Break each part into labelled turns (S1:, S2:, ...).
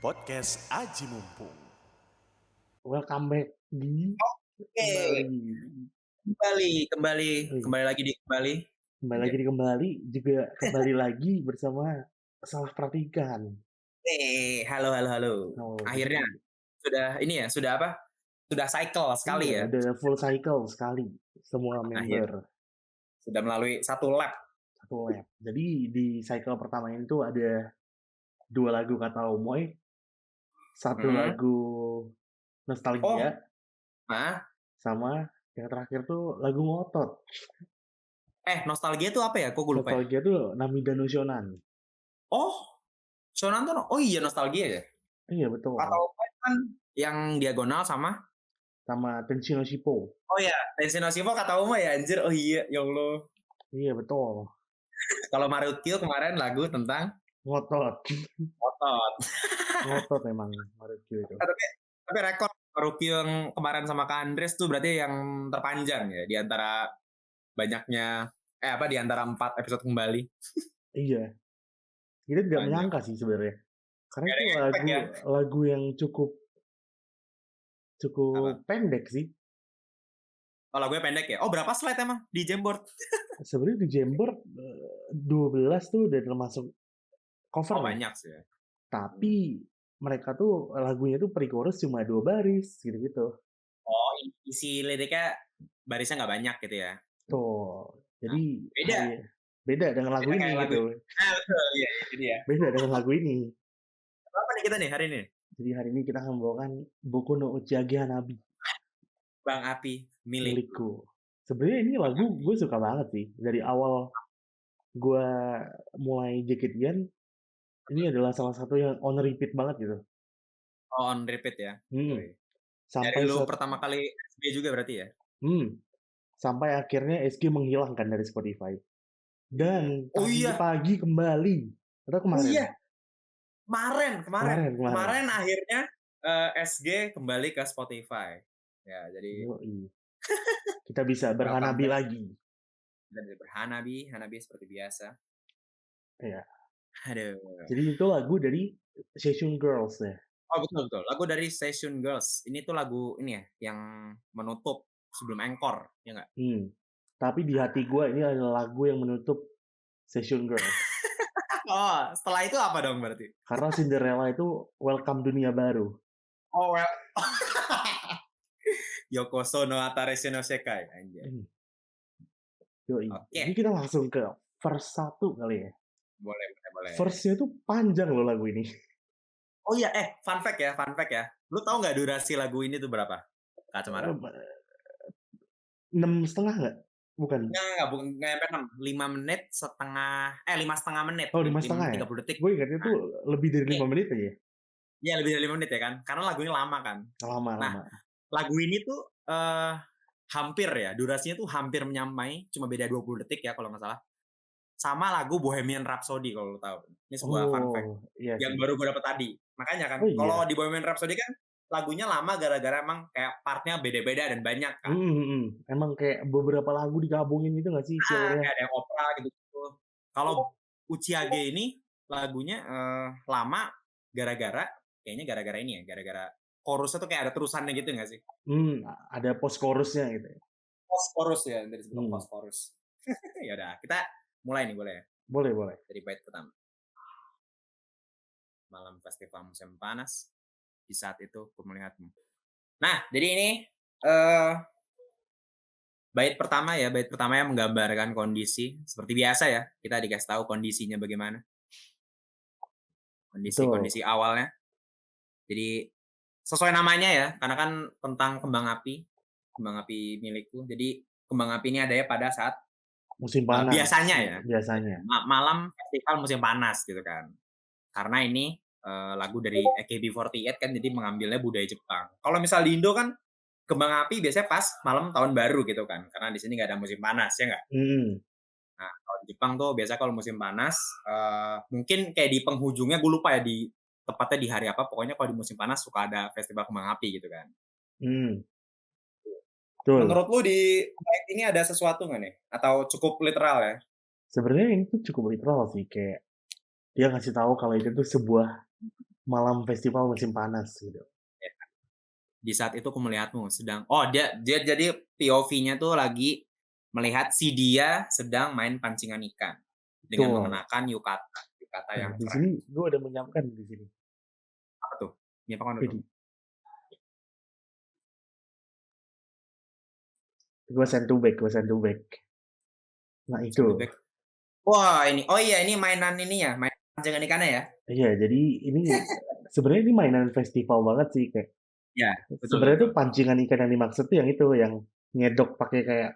S1: Podcast Aji Mumpung.
S2: Welcome back di
S3: Oke,
S2: kembali
S3: kembali lagi di kembali.
S2: kembali lagi bersama Salah Perhatikan.
S3: Halo. Akhirnya
S2: Jadi
S3: sudah cycle sekali ya.
S2: udah full cycle sekali semua member
S3: Sudah melalui satu lap.
S2: Jadi di cycle pertama ini tuh ada 2 lagu Kata Omoy, 1 lagu Nostalgia, sama yang terakhir tuh lagu Ngotot.
S3: Nostalgia itu apa ya? Kok gue lupa ya?
S2: Nostalgia tuh Namida no Shonan.
S3: Shonan tuh, iya nostalgia ya?
S2: Iya betul.
S3: Atau kan yang diagonal sama
S2: Tenshi no Shippo.
S3: Oh iya, Tenshi no Shippo Kata Omoy ya anjir. Oh iya, ya Allah.
S2: Iya betul.
S3: Kalau Marukyo kemarin lagu tentang
S2: Ngotot emang Marukyo itu.
S3: Tapi rekor Marukyo yang kemarin sama Kak Andres tuh berarti yang terpanjang ya di antara banyaknya di antara 4 episode kembali.
S2: Iya. Kita tidak menyangka sih sebenarnya. Karena itu lagu yang cukup pendek sih.
S3: Oh, lagunya pendek ya? Oh, berapa slide emang di Jamboard?
S2: Sebenarnya di Jamboard 12 tuh udah termasuk cover.
S3: Oh, banyak sih ya.
S2: Tapi mereka tuh lagunya tuh pre-chorus cuma 2 baris gitu-gitu.
S3: Oh, isi liriknya barisnya nggak banyak gitu ya?
S2: Tuh. Jadi
S3: beda
S2: dengan lagu ini gitu.
S3: Iya, jadi ya.
S2: Beda dengan lagu ini.
S3: Apa nih kita nih hari ini?
S2: Jadi hari ini kita akan membawakan Boku no Uchage Hanabi.
S3: Bang Api
S2: Milikku. Sebenarnya ini lagu gue suka banget sih. Dari awal gue mulai JKT-an, ini adalah salah satu yang on repeat banget gitu.
S3: Oh, on repeat ya?
S2: Sampai
S3: dari lu pertama kali SG juga berarti ya?
S2: Sampai akhirnya SG menghilangkan dari Spotify. Dan pagi kembali. Atau kemarin?
S3: Oh iya. Kemarin akhirnya SG kembali ke Spotify. Ya, jadi
S2: kita bisa berhanabi lagi.
S3: Kita bisa berhanabi seperti biasa.
S2: Iya.
S3: Aduh.
S2: Jadi itu lagu dari Session Girls ya.
S3: Oh betul. Lagu dari Session Girls. Ini tuh lagu ini ya yang menutup sebelum encore, ya nggak?
S2: Tapi di hati gue ini adalah lagu yang menutup Session Girls.
S3: Oh, setelah itu apa dong berarti?
S2: Karena Cinderella itu welcome dunia baru.
S3: Oh, Yokoso no Atarese no Sekai. Anjay.
S2: Jadi kita langsung ke verse 1 kali ya.
S3: Boleh.
S2: Verse-nya tuh panjang loh lagu ini.
S3: Oh iya, fun fact ya. Lu tahu nggak durasi lagu ini tuh berapa? Kak Cemara?
S2: 6,5 nggak? Bukan.
S3: Nggak nyampe 6. 5 menit setengah. 5,5 menit.
S2: Oh, 5,5 ya?
S3: 30 detik.
S2: Gue ingatnya tuh lebih dari 5 menit aja.
S3: Iya, lebih dari 5 menit ya kan? Karena lagunya lama kan?
S2: Lama.
S3: Lagu ini tuh hampir ya, durasinya tuh hampir menyamai, cuma beda 20 detik ya kalau nggak salah. Sama lagu Bohemian Rhapsody kalau lo tahu. Ini sebuah fun fact.
S2: Iya
S3: yang baru gue dapet tadi. Makanya kan, kalau di Bohemian Rhapsody kan lagunya lama gara-gara emang kayak partnya beda-beda dan banyak kan.
S2: Emang kayak beberapa lagu digabungin gitu nggak sih?
S3: Kayak ada yang opera gitu. Kalau Uchage ini lagunya lama gara-gara ini ya, gara-gara chorusnya tuh kayak ada terusannya gitu nggak sih?
S2: Ada post chorusnya gitu.
S3: Post chorus ya, dari sebelum post chorus. Ya udah, kita mulai nih boleh ya?
S2: Boleh.
S3: Dari bait pertama. Malam festival musim panas, di saat itu aku melihatmu. Nah, jadi ini bait pertama yang menggambarkan kondisi seperti biasa ya. Kita dikasih tahu kondisinya bagaimana. Kondisi awalnya. Jadi sesuai namanya ya, karena kan tentang kembang api milikku. Jadi kembang api ini adanya pada saat
S2: musim panas.
S3: Biasanya.
S2: Malam
S3: festival musim panas gitu kan. Karena ini lagu dari AKB48 kan, jadi mengambilnya budaya Jepang. Kalau misal di Indo kan kembang api biasanya pas malam tahun baru gitu kan, karena di sini nggak ada musim panas ya nggak. Nah kalau di Jepang tuh biasa kalau musim panas mungkin kayak di penghujungnya, gue lupa ya tepatnya di hari apa, pokoknya kalau di musim panas suka ada festival kembang api gitu kan. Menurut lu di bait ini ada sesuatu nggak nih? Atau cukup literal ya?
S2: Sebenarnya ini tuh cukup literal sih, kayak dia ngasih tahu kalau itu tuh sebuah malam festival musim panas gitu.
S3: Ya. Di saat itu aku melihatmu sedang dia jadi POV-nya tuh lagi melihat si dia sedang main pancingan ikan dengan
S2: Betul.
S3: mengenakan yukata
S2: Nah,
S3: yang
S2: di
S3: keren.
S2: sini gue ada menyiapkan di sini.
S3: Apa tuh? Nyiapkan tuh?
S2: Jadi, gue send to back. Nah
S3: Send to
S2: itu.
S3: back. Wah, ini. Oh iya, ini mainan ini ya, main pancingan ikannya ya?
S2: Iya, jadi ini sebenarnya ini mainan festival banget sih kayak.
S3: Iya, betul
S2: Sebenarnya
S3: betul.
S2: tuh pancingan ikan yang dimaksud tuh yang itu, yang ngedok pakai kayak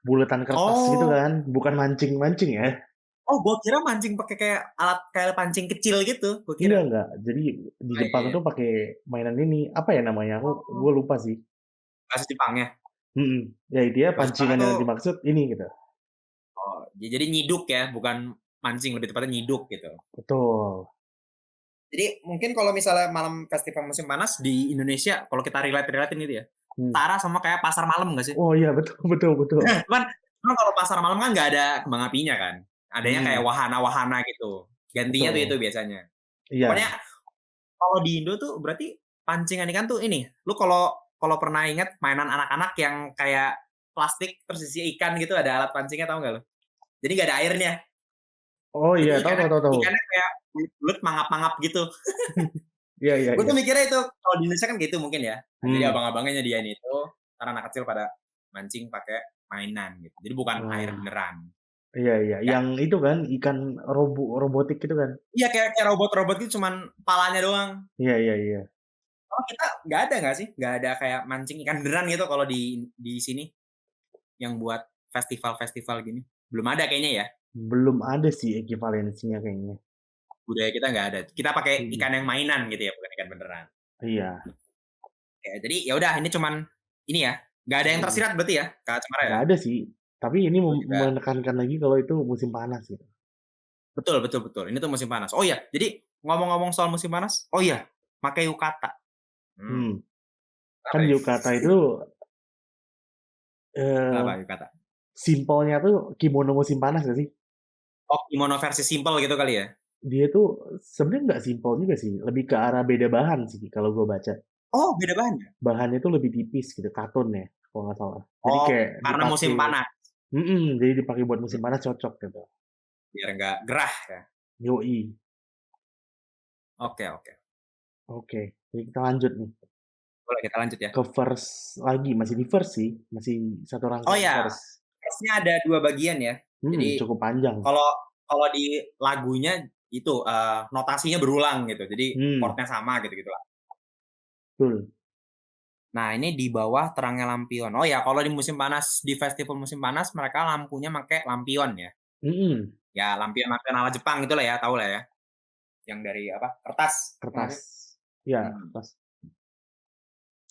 S2: buletan kertas gitu
S3: Oh.
S2: kan, bukan mancing-mancing ya.
S3: Oh, gua kira mancing pakai kayak alat kayak pancing kecil gitu, gua kira.
S2: Enggak. Jadi di
S3: Oh, iya
S2: Jepang
S3: iya.
S2: tuh pakai mainan ini, apa ya namanya? Gue
S3: Oh.
S2: lupa sih.
S3: Bahasa Jepangnya?
S2: Mhm. Ya dia
S3: Bahasa Jepangnya
S2: pancingan yang
S3: tuh
S2: dimaksud ini gitu.
S3: jadi nyiduk ya, bukan mancing, lebih tepatnya nyiduk gitu.
S2: Betul.
S3: Jadi mungkin kalau misalnya malam festival musim panas di Indonesia, kalau kita relate-relatein gitu ya,
S2: Hmm.
S3: setara sama kayak pasar malam nggak sih?
S2: Oh iya, betul.
S3: Cuman kalau pasar malam kan nggak ada kembang apinya kan, adanya kayak
S2: Mhm,
S3: wahana-wahana gitu. Gantinya tuh itu
S2: betul.
S3: biasanya. Pokoknya
S2: Iya.
S3: kalau di Indo tuh berarti pancingan ikan tuh ini, lu kalau kalau pernah ingat mainan anak-anak yang kayak plastik terus isi ikan gitu ada alat pancingnya tahu nggak lu? Jadi nggak ada airnya.
S2: Oh
S3: Jadi
S2: iya,
S3: ikannya
S2: tahu.
S3: ikannya kayak bulet mangap-mangap gitu. Gue
S2: Iya.
S3: tuh mikirnya itu, kalau di Indonesia kan gitu mungkin ya. Nah, jadi
S2: Hmm.
S3: abang-abangnya nyediain itu, karena anak kecil pada mancing pakai mainan gitu. Jadi bukan air
S2: Oh,
S3: beneran.
S2: iya.
S3: Ya,
S2: Yang itu kan ikan robotik gitu kan?
S3: iya kayak robot-robot gitu cuman palanya doang.
S2: Iya.
S3: Oh kita nggak ada nggak sih? Nggak ada kayak mancing ikan beneran gitu kalau di sini yang buat festival-festival gini. Belum ada kayaknya ya.
S2: Belum ada sih ekivalensinya kayaknya.
S3: Budaya kita nggak ada. Kita pakai
S2: Mhm.
S3: ikan yang mainan gitu ya, bukan ikan beneran.
S2: Iya.
S3: Ya, jadi ya udah ini cuman ini ya. Nggak ada yang
S2: Mhm.
S3: tersirat berarti ya, Kak Cemara ya?
S2: Nggak ada sih, tapi ini
S3: Gue juga
S2: menekankan lagi kalau itu musim panas gitu.
S3: betul. Ini tuh musim panas. Oh iya, jadi ngomong-ngomong soal musim panas, oh iya, pakai yukata. Hmm,
S2: Hmm,
S3: kenapa
S2: kan
S3: nih?
S2: yukata itu, eee,
S3: Kenapa yukata?
S2: simpelnya tuh kimono musim panas nggak sih?
S3: Oh, kimono versi simpel gitu kali ya?
S2: Dia tuh sebenarnya nggak simpel juga sih, lebih ke arah beda bahan sih kalau gue baca.
S3: Oh, beda bahannya?
S2: Bahannya tuh lebih tipis gitu, katun ya kalau nggak salah. Jadi
S3: Oh,
S2: kayak
S3: karena musim
S2: dipakai
S3: panas.
S2: jadi dipakai buat
S3: Hmm,
S2: musim panas cocok gitu.
S3: biar nggak gerah ya.
S2: Yoi.
S3: Oke.
S2: Oke, jadi kita lanjut nih
S3: Boleh kita lanjut ya.
S2: ke verse lagi, masih di verse sih, masih satu
S3: Oh
S2: rangkaian
S3: ya,
S2: verse.
S3: verse-nya ada 2 bagian ya. Jadi
S2: Cukup panjang.
S3: kalau kalau di lagunya itu notasinya berulang gitu. Jadi
S2: Hmm,
S3: chord-nya sama gitu-gitu lah.
S2: betul.
S3: Nah, ini di bawah terangnya lampion. Oh ya, kalau di musim panas, di festival musim panas mereka lampunya pakai lampion ya.
S2: Mhm,
S3: Ya, lampion-lampion ala Jepang itulah ya, tahu lah ya. Yang dari apa? Kertas, ya nggak
S2: kertas.
S3: sih?
S2: Iya,
S3: Mhm.
S2: kertas.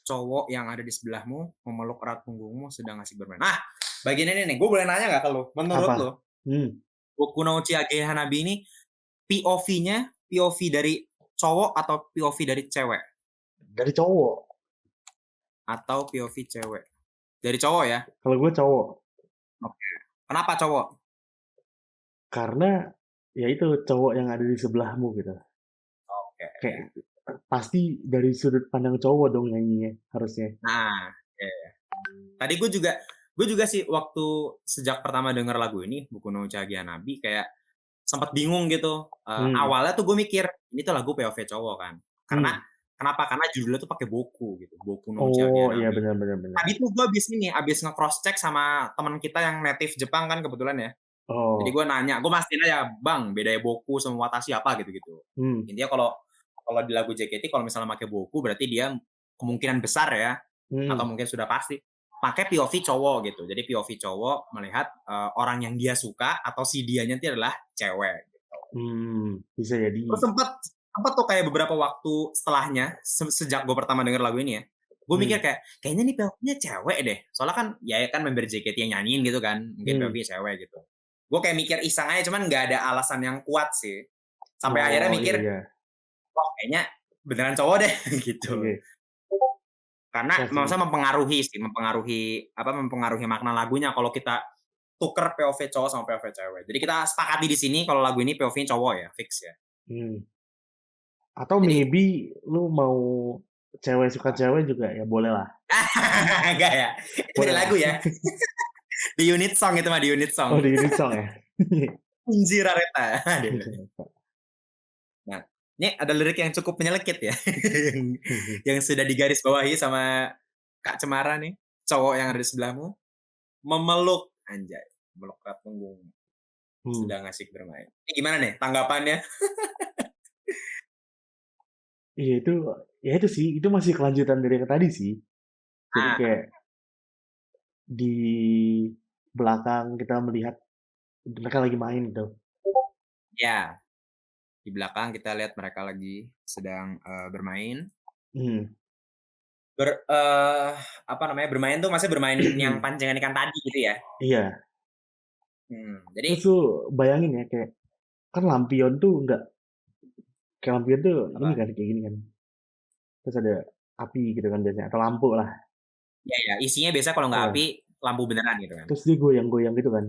S3: Cowok yang ada di sebelahmu memeluk erat punggungmu sedang asik bermain. Nah, bagian ini nih, gue boleh nanya nggak ke lu? Menurut
S2: Apa?
S3: lu,
S2: Hmm,
S3: Boku no Uchihage Hanabi ini POV-nya POV dari cowok atau POV dari cewek?
S2: dari cowok.
S3: Atau POV cewek? Dari cowok ya?
S2: Kalau gue cowok.
S3: Oke. Kenapa cowok?
S2: Karena, ya itu, cowok yang ada di sebelahmu gitu.
S3: Oke.
S2: Kayak, pasti dari sudut pandang cowok dong nyanyinya, harusnya.
S3: Nah, oke. Tadi gue juga sih waktu sejak pertama denger lagu ini, Boku no Uchihage Hanabi, kayak sempat bingung gitu.
S2: Hmm,
S3: Awalnya tuh gue mikir, ini tuh lagu POV cowok kan. Karena
S2: hmm.
S3: kenapa? Karena judulnya tuh pakai boku gitu, Boku no Uchihage
S2: Oh, iya
S3: Hanabi.
S2: benar.
S3: Tadi tuh gue abis nge-cross check sama teman kita yang native Jepang kan kebetulan ya. Jadi
S2: Oh,
S3: gue nanya, gue mastiin aja, "Bang, bedanya boku sama watashi apa?" gitu-gitu.
S2: hmm,
S3: Intinya kalau kalau di lagu JKT kalau misalnya pakai boku berarti dia kemungkinan besar ya, atau
S2: mhm,
S3: mungkin sudah pasti pakai POV cowok gitu. Jadi POV cowok melihat, orang yang dia suka atau si dianya itu adalah cewek gitu.
S2: bisa jadi.
S3: Terus sempet tuh kayak beberapa waktu setelahnya, sejak gue pertama denger lagu ini ya, gue mikir
S2: Hmm,
S3: kayak, kayaknya nih POV-nya cewek deh. Soalnya kan ya kan member JKT yang nyanyiin gitu kan, mungkin
S2: hmm.
S3: POV-nya cewek gitu. Gue kayak mikir iseng aja, cuman nggak ada alasan yang kuat sih. Sampai akhirnya
S2: Oh,
S3: mikir,
S2: iya.
S3: wah kayaknya beneran cowok deh gitu.
S2: Oke.
S3: Karena
S2: Iya sih.
S3: maksudnya mempengaruhi sih, mempengaruhi makna lagunya kalau kita tuker POV cowok sama POV cewek. Jadi kita sepakati di sini kalau lagu ini POV-nya cowok ya, fix ya.
S2: Hmm. Atau
S3: Jadi
S2: maybe lu mau cewek suka
S3: apa?
S2: cewek juga ya boleh lah.
S3: Enggak ya? Itu beda
S2: Boleh lah.
S3: lagu ya? Di unit song itu mah, di unit
S2: Oh,
S3: song.
S2: di unit song ya?
S3: Anjir Areta. Nah, ini ada lirik yang cukup menyelekit ya. Yang sudah digaris bawahi sama Kak Cemara nih, cowok yang ada di sebelahmu. Memeluk, anjay, memeluk erat punggung. Sedang asik bermain. Ini gimana nih tanggapannya?
S2: Iya itu, ya itu sih, itu masih kelanjutan dari yang tadi sih. Jadi
S3: Ah,
S2: kayak di belakang kita melihat mereka lagi main gitu.
S3: ya. Di belakang kita lihat mereka lagi sedang bermain.
S2: Hmm.
S3: Apa namanya? Bermain tuh masih bermain yang pancingan ikan tadi gitu ya.
S2: Iya.
S3: Jadi
S2: Terus lu bayangin ya kayak kan lampion tuh enggak kayak lampion tuh ini
S3: apa?
S2: kan kayak gini kan. Terus ada api gitu kan biasanya atau lampu lah.
S3: Ya, ya, isinya biasa kalau nggak
S2: Iya.
S3: api, lampu beneran gitu kan.
S2: Terus dia goyang-goyang gitu kan.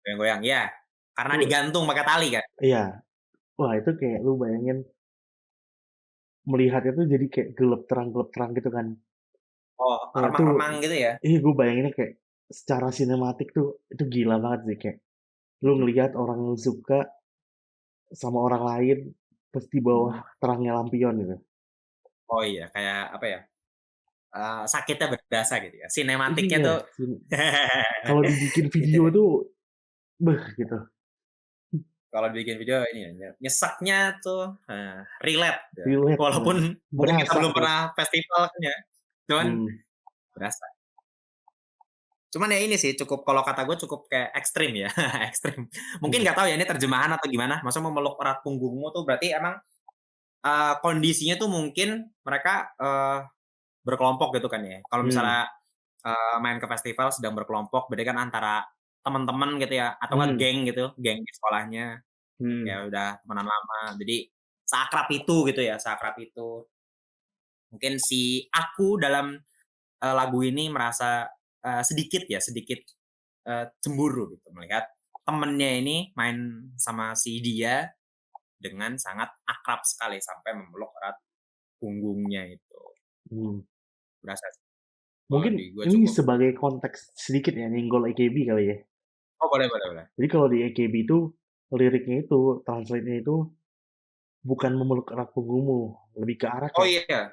S3: Goyang-goyang, ya. Karena
S2: Tuh,
S3: digantung pakai tali kan.
S2: iya. Wah, itu kayak lu bayangin melihatnya tuh jadi kayak gelap terang gitu kan.
S3: Oh,
S2: Wah, itu
S3: remang-remang gitu ya.
S2: iya gue bayanginnya kayak secara sinematik tuh itu gila banget sih kayak lu ngelihat orang yang suka sama orang lain terus di bawah
S3: Mhm.
S2: terangnya lampion gitu.
S3: Oh iya, kayak apa ya? Sakitnya berasa gitu ya. Sinematiknya
S2: Iya,
S3: tuh
S2: kalau dibikin
S3: itu
S2: video
S3: deh.
S2: tuh beh gitu.
S3: Kalau bikin video ini ya, nyeseknya tuh relate ya.
S2: Relate,
S3: Walaupun mungkin kita
S2: berasa
S3: belum
S2: tuh.
S3: pernah festival kan ya, cuman
S2: Hmm.
S3: berasa. Cuman ya ini sih cukup kalau kata gue cukup kayak ekstrim ya, ekstrim. Mungkin nggak tahu ya ini terjemahan atau gimana. Maksudnya memeluk erat punggungmu tuh berarti emang kondisinya tuh mungkin mereka berkelompok gitu kan ya. Kalau
S2: Hmm.
S3: misalnya main ke festival sedang berkelompok, berarti kan antara teman-teman gitu ya, atau nggak
S2: Hmm.
S3: geng gitu, geng di sekolahnya.
S2: Hmm.
S3: Ya udah temenan lama, jadi seakrab itu gitu ya, seakrab itu. Mungkin si aku dalam, lagu ini merasa, sedikit ya, sedikit, cemburu gitu melihat temennya ini main sama si dia dengan sangat akrab sekali sampai memeluk erat punggungnya itu.
S2: Hmm.
S3: Berasa sih, kalau
S2: Mungkin
S3: di gue
S2: ini
S3: cukup
S2: sebagai konteks sedikit ya nyenggol AKB kali ya.
S3: oh boleh boleh boleh.
S2: Jadi kalau di AKB itu liriknya itu, translate-nya itu bukan memeluk erat punggungmu,
S3: Oh iya,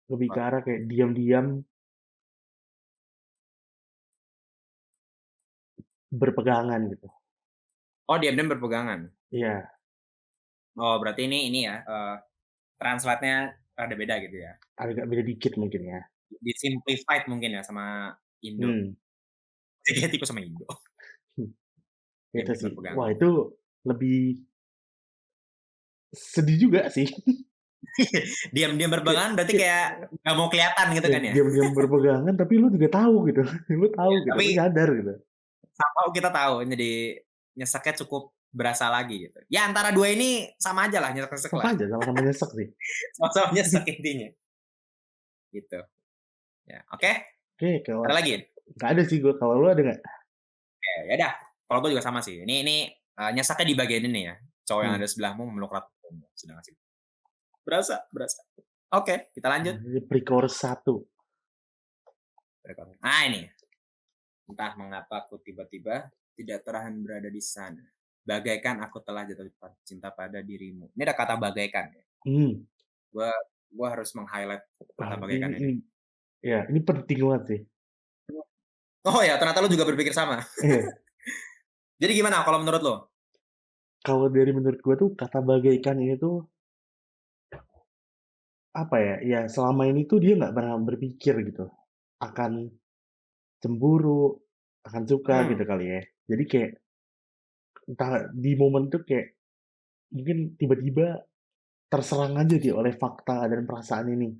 S2: lebih ke
S3: apa?
S2: arah kayak diam-diam berpegangan gitu.
S3: Oh diam-diam berpegangan?
S2: Iya,
S3: Oh berarti ini ya, translate-nya rada beda gitu ya?
S2: agak beda dikit mungkin ya.
S3: Di-simplified mungkin ya sama Indo.
S2: Hmm.
S3: Kayaknya tipe sama Indo,
S2: Itu
S3: diam-diam
S2: sih. Wah,
S3: berpegangan.
S2: itu lebih sedih juga sih.
S3: Diam-diam
S2: Kayak
S3: berpegangan berarti
S2: kayak
S3: kayak nggak mau kelihatan gitu
S2: kayak
S3: kan ya?
S2: diam-diam berpegangan tapi lu juga tahu gitu. Lu tahu
S3: Iya,
S2: gitu,
S3: tapi
S2: lu nyadar gitu.
S3: somehow kita tahu jadi nyeseknya cukup berasa lagi gitu. Ya antara dua ini sama aja lah, nyesek-nyesek
S2: Sama
S3: lah.
S2: aja, sama-sama nyesek sih.
S3: Sama-sama nyesek intinya, gitu. Ya, oke.
S2: Oke, kalau
S3: Ada lagi?
S2: nggak ada sih gue. Kalau lu ada nggak?
S3: Oke, ya udah. Kalau gue juga sama sih. Ini, nyeseknya di bagian ini ya, cowok yang
S2: Hmm.
S3: ada sebelahmu memeluk erat punggungmu, sedang asik. Berasa berasa. Oke, kita lanjut.
S2: Ini pre-chorus 1.
S3: Nah ini, entah mengapa aku tiba-tiba tidak tertahan berada di sana. Bagaikan aku telah jatuh cinta pada dirimu. Ini ada kata bagaikan ya.
S2: Hmm.
S3: Gua harus meng-highlight
S2: Wah,
S3: kata bagaikan
S2: ini
S3: ini.
S2: ya, ini penting banget sih.
S3: Oh ya, ternyata lu juga berpikir sama.
S2: Iya.
S3: Jadi gimana kalau menurut lu?
S2: Kalau dari menurut gue tuh kata bagaikan ini tuh apa ya? Ya selama ini tuh dia nggak pernah berpikir gitu akan cemburu, akan suka
S3: Hmm,
S2: gitu kali ya. Jadi kayak entah di momen tuh kayak mungkin tiba-tiba terserang aja dia oleh fakta dan perasaan ini.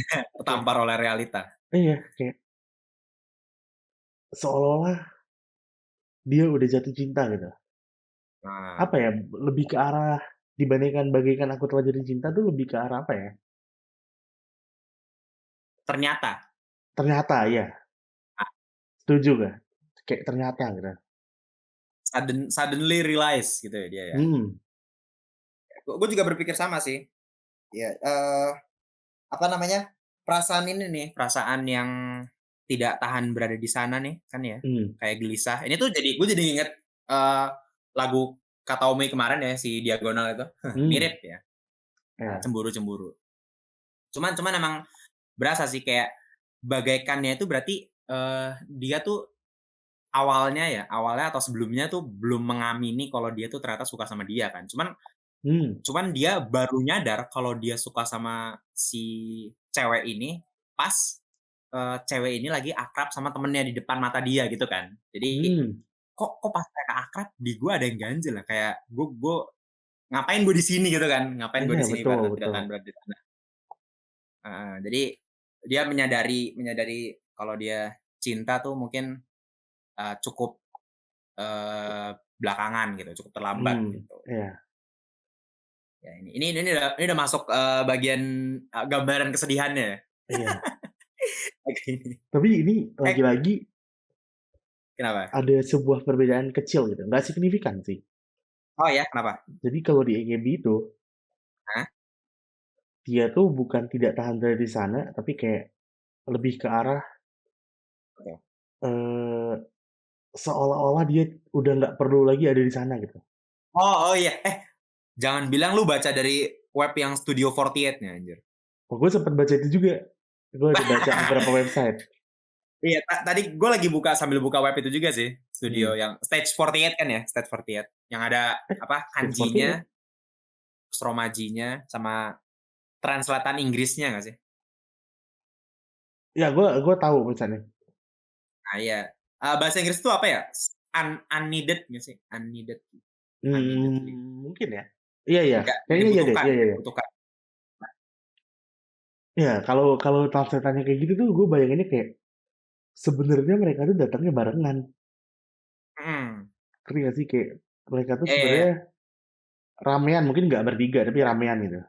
S2: Kayak
S3: tertampar oleh realita.
S2: iya, kayak seolah-olah dia udah jatuh cinta gitu.
S3: Nah,
S2: Apa ya? Lebih ke arah dibandingkan bagaikan aku telah jatuh cinta tuh lebih ke arah apa ya?
S3: ternyata
S2: Ternyata ya,
S3: ah,
S2: setuju gak? Kayak ternyata gitu.
S3: suddenly realize gitu ya dia ya.
S2: Hmm.
S3: Gue juga berpikir sama sih. Ya, apa namanya, perasaan ini nih, perasaan yang tidak tahan berada di sana nih, kan ya, kayak gelisah. Ini tuh gue jadi inget, lagu Kata Omi kemarin ya, si Diagonal itu, mirip ya, Cemburu-Cemburu. Cuman emang berasa sih kayak bagaikannya itu berarti, dia tuh awalnya atau sebelumnya tuh belum mengamini kalau dia tuh ternyata suka sama dia kan. Cuman dia baru nyadar kalau dia suka sama si cewek ini pas, cewek ini lagi akrab sama temennya di depan mata dia gitu kan. Jadi, kok pas mereka akrab di gue ada yang ganjel ya, kayak gue ngapain gue di sini gitu kan, ngapain gue
S2: Iya,
S3: di sini
S2: betul
S3: ibaratnya tidak
S2: betul.
S3: tahan berada di sana. Jadi dia menyadari kalau dia cinta tuh mungkin, cukup, belakangan gitu, cukup terlambat gitu.
S2: Iya.
S3: Ya ini udah masuk, bagian, gambaran kesedihannya ya?
S2: Iya.
S3: Oke ini.
S2: Tapi ini lagi-lagi
S3: Kenapa?
S2: ada sebuah perbedaan kecil gitu, nggak signifikan sih.
S3: Oh ya, kenapa?
S2: Jadi kalau di AKB itu,
S3: Hah?
S2: dia tuh bukan tidak tahan berada di sana, tapi kayak lebih ke arah,
S3: Oke.
S2: eee, seolah-olah dia udah nggak perlu lagi ada di sana gitu.
S3: Oh iya, jangan bilang lu baca dari web yang Studio 48-nya anjir.
S2: Oh, gue sempet baca itu juga. Gue ada baca beberapa website.
S3: Iya, tadi gue lagi sambil buka web itu juga sih, studio
S2: Hmm.
S3: yang Stage 48 kan ya, Stage 48 yang ada apa,
S2: Stage 48
S3: kanjinya,
S2: ya?
S3: terus romajinya, sama translatean Inggrisnya nggak sih?
S2: Ya, gue tahu misalnya.
S3: Nah iya, bahasa Inggris itu apa ya? Unneeded nggak sih? Unneeded leave.
S2: Mungkin ya. Iya iya,
S3: Nggak
S2: kayaknya iya deh,
S3: dibutuhkan
S2: iya iya iya.
S3: dibutuhkan.
S2: Iya, kalau translate-annya kayak gitu tuh gue bayanginnya kayak, sebenarnya mereka tuh datangnya barengan.
S3: Mhm.
S2: Ngerti nggak sih? Kayak mereka tuh
S3: Iya iya iya.
S2: sebenarnya ramean, mungkin nggak bertiga, tapi ramean gitu.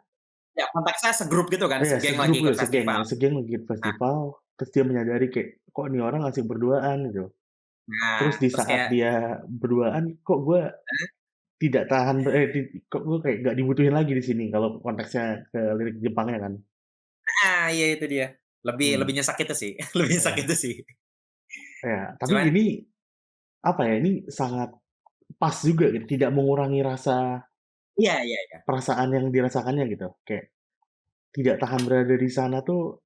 S3: Ya konteksnya segrup gitu kan,
S2: Iya,
S3: segeng lagi
S2: segrup
S3: ikut
S2: gitu, segeng
S3: festival.
S2: segeng lagi
S3: Nah
S2: festival, terus dia menyadari kayak, kok nih orang asik berduaan gitu. Terus di
S3: terus
S2: saat
S3: kayak
S2: dia berduaan, kok gue
S3: heeh,
S2: tidak tahan, kok gue kayak nggak dibutuhin lagi di sini kalau konteksnya ke lirik Jepangnya kan.
S3: iya itu dia. Lebih
S2: Hmm,
S3: lebih nyesek itu sih, lebih nyesek
S2: iya,
S3: itu sih.
S2: iya. Tapi
S3: Cuman
S2: ini apa ya? Ini sangat pas juga gitu, tidak mengurangi
S3: iya iya iya.
S2: perasaan yang dirasakannya gitu. Kayak tidak tahan berada di sana tuh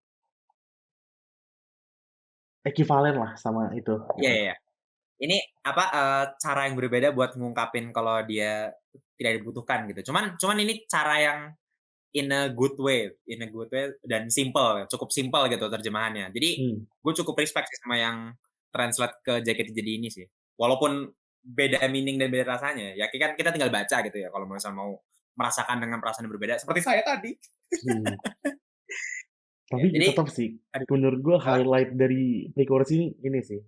S2: ekivalen lah sama itu
S3: Iya
S2: gitu.
S3: iya iya. Ini apa, cara yang berbeda buat ngungkapin kalau dia tidak dibutuhkan gitu. Cuman ini cara yang in a good way dan simple, cukup simpel gitu terjemahannya. Jadi
S2: Hmm,
S3: gue cukup respect sih sama yang translate ke JKT ini sih. Walaupun beda meaning dan beda rasanya, ya kan kita tinggal baca gitu ya kalau misalnya mau merasakan dengan perasaan yang berbeda seperti saya tadi.
S2: hmm.
S3: Ya,
S2: Tapi
S3: jadi
S2: tetap sih,
S3: aduh,
S2: menurut gue
S3: apa?
S2: highlight dari pre-chorus ini sih.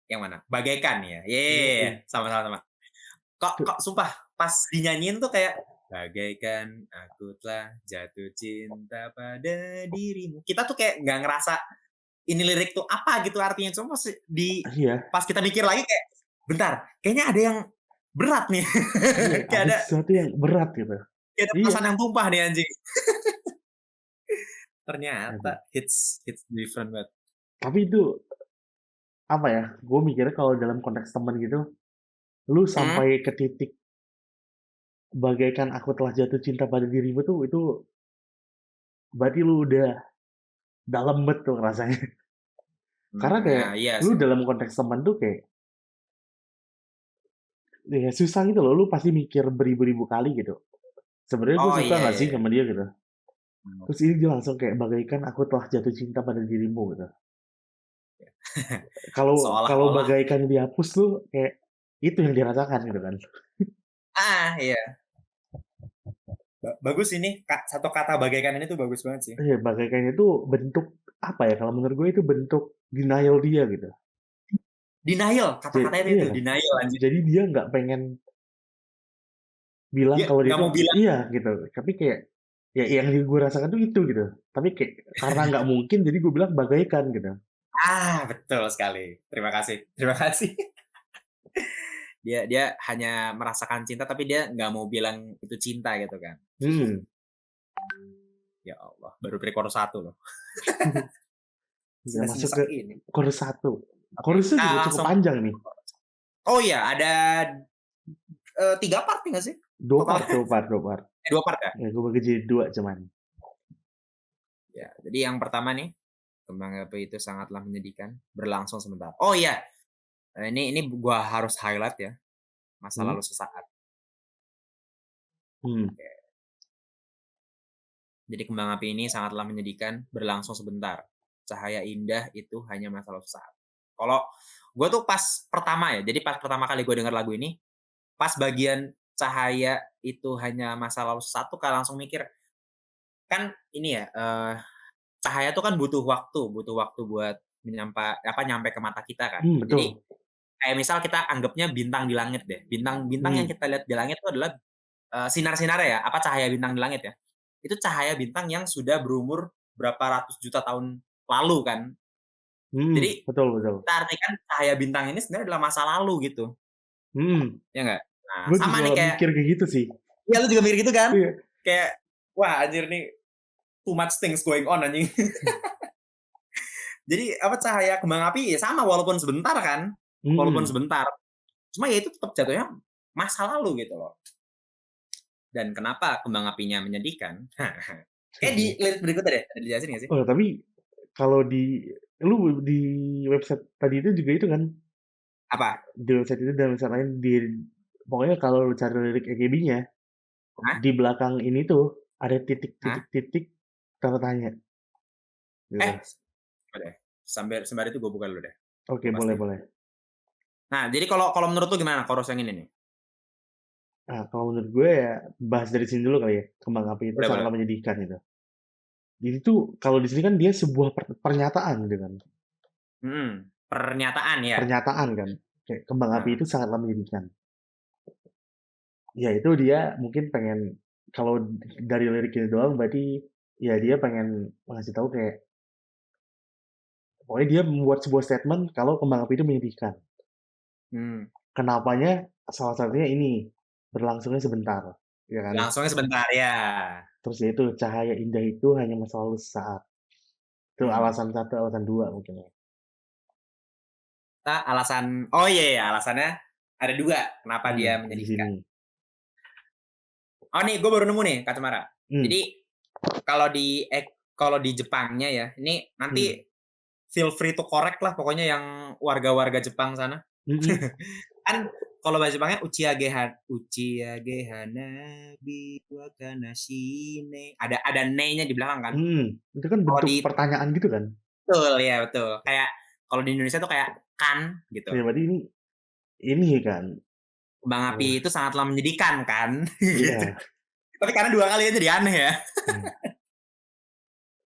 S3: Yang mana? Bagaikan ya? Iya,
S2: Mhm.
S3: sama-sama. Sama. Kok
S2: Tuh,
S3: kok sumpah pas dinyanyiin tuh kayak bagaikan aku telah jatuh cinta pada dirimu. Kita tuh kayak nggak ngerasa ini lirik tuh apa gitu artinya. Cuma
S2: iya,
S3: pas kita mikir lagi kayak bentar, kayaknya ada yang berat nih.
S2: iya,
S3: kayak
S2: ada
S3: ada
S2: sesuatu yang berat gitu.
S3: kayak ada
S2: Iya,
S3: perasaan yang tumpah nih anjing. Ternyata
S2: aduh.
S3: hits different banget.
S2: Tapi itu apa ya? Gue mikirnya kalau dalam konteks temen gitu, lu
S3: Hmm?
S2: sampai ke titik bagaikan aku telah jatuh cinta pada dirimu tuh itu berarti lu udah dalam banget tuh rasanya. Karena kayak
S3: Nah iya
S2: lu
S3: sih.
S2: dalam konteks temen tuh kayak ya susah gitu loh. Lu pasti mikir beribu-ribu kali gitu. Sebenarnya gue
S3: Oh
S2: suka
S3: iya
S2: nggak
S3: iya.
S2: sih
S3: Iya.
S2: sama dia gitu.
S3: Hmm.
S2: Terus ini dia langsung kayak bagaikan aku telah jatuh cinta pada dirimu gitu. Kalau kalau
S3: Seolah-olah
S2: bagaikan dihapus tuh kayak itu yang dirasakan gitu kan.
S3: iya. Bagus ini, satu kata bagaikan ini tuh bagus banget sih.
S2: Iya, bagaikan itu bentuk apa ya? Kalau menurut gue itu bentuk denial dia gitu.
S3: Denial, kata-katanya
S2: Iya
S3: itu
S2: kan?
S3: denial anjir.
S2: Jadi dia nggak pengen bilang
S3: Dia
S2: kalau dia
S3: nggak
S2: itu
S3: mau bilang,
S2: iya gitu. Tapi kayak ya yang gue rasakan tuh itu gitu. Tapi kayak karena nggak mungkin jadi gue bilang bagaikan gitu.
S3: betul sekali. Terima kasih terima kasih. Dia dia hanya merasakan cinta, tapi dia nggak mau bilang itu cinta gitu kan.
S2: Hmm.
S3: Ya Allah, baru pre-chorus 1 loh.
S2: Udah masuk
S3: Senyesek
S2: ke
S3: ini.
S2: chorus 1.
S3: Oke,
S2: Chorusnya
S3: kita
S2: juga cukup
S3: langsung
S2: panjang nih.
S3: oh iya, ada 3 part nggak sih?
S2: 2 part,
S3: Totalnya?
S2: 2 part, 2 part.
S3: 2 part ya?
S2: Ya, gue bagi jadi 2 cuman.
S3: Ya, jadi yang pertama nih, kembang api itu sangatlah menyedihkan, berlangsung sebentar. Oh iya, ini gua harus highlight ya, masa
S2: Hmm?
S3: lalu sesaat.
S2: Hmm.
S3: Oke. Jadi kembang api ini sangatlah menyedihkan, berlangsung sebentar. Cahaya indah itu hanya masa lalu sesaat. Kalau gue tuh pas pertama ya, jadi pas pertama kali gue dengar lagu ini, pas bagian cahaya itu hanya masa lalu sesaat tuh kayak langsung mikir, kan ini ya, cahaya tuh kan butuh waktu buat nyampe ke mata kita kan. Jadi
S2: Betul.
S3: kayak misal kita anggapnya bintang di langit deh. Bintang-bintang yang
S2: Hmm.
S3: kita lihat di langit itu adalah sinar-sinar ya, cahaya bintang di langit ya. Itu cahaya bintang yang sudah berumur berapa ratus juta tahun lalu kan. Jadi
S2: Betul, betul.
S3: kita artikan cahaya bintang ini sebenarnya adalah masa lalu gitu. Ya nggak? Nah,
S2: Gue
S3: sama nih
S2: juga
S3: kayak
S2: mikir kayak gitu sih.
S3: ya lu juga mikir gitu kan?
S2: Iya.
S3: Kayak wah anjir nih too much things going on anjing. Jadi cahaya kembang api ya sama walaupun sebentar kan. Walaupun sebentar. Cuma ya itu tetap jatuhnya masa lalu gitu loh. Dan kenapa kembang apinya menyedihkan? Kayak di lirik berikutnya deh, ada dijelasin nggak sih?
S2: Oh, tapi kalau lu di website tadi itu juga itu kan?
S3: Apa?
S2: Di website itu dan website lain pokoknya kalau lu cari lirik EGB-nya,
S3: Hah?
S2: di belakang ini tuh ada
S3: Hah?
S2: titik tanda tanya. Gitu.
S3: Coba deh. Sembari itu gue buka dulu deh.
S2: Oke,
S3: Pasti.
S2: boleh.
S3: Nah, jadi kalau menurut lu gimana chorus yang ini nih?
S2: Nah, kalau menurut gue ya bahas dari sini dulu kali ya. Kembang api itu sangatlah menyedihkan itu. Jadi tuh kalau di sini kan dia sebuah pernyataan gitu kan.
S3: Pernyataan ya.
S2: Pernyataan kan. Kayak kembang api itu sangatlah menyedihkan. Ya itu dia mungkin pengen kalau dari lirik ini doang berarti ya dia pengen ngasih tahu kayak pokoknya dia membuat sebuah statement kalau kembang api itu menyedihkan. Kenapanya salah satunya ini berlangsungnya sebentar, ya kan?
S3: Berlangsungnya sebentar ya.
S2: Terus ya itu cahaya indah itu hanya masa lalu sesaat. Itu alasan 1, alasan 2 mungkin ya.
S3: Oh iya, alasannya ada 2 kenapa dia
S2: Di
S3: menyedihkan.
S2: sini.
S3: Oh nih, gue baru nemu nih Kacamata. Jadi kalau di Jepangnya ya, ini nanti feel free to correct lah pokoknya yang warga-warga Jepang sana. Kan kalau bahasa Jepangnya Uchiage hanabi wa kanashine. Ada ne-nya di belakang kan.
S2: Itu kan bentuk pertanyaan gitu kan?
S3: Betul, ya betul. Kayak kalau di Indonesia tuh kayak kan gitu.
S2: Ya berarti ini kan.
S3: Kembang api itu sangatlah menyedihkan kan.
S2: Iya.
S3: karena 2 kali jadi aneh ya.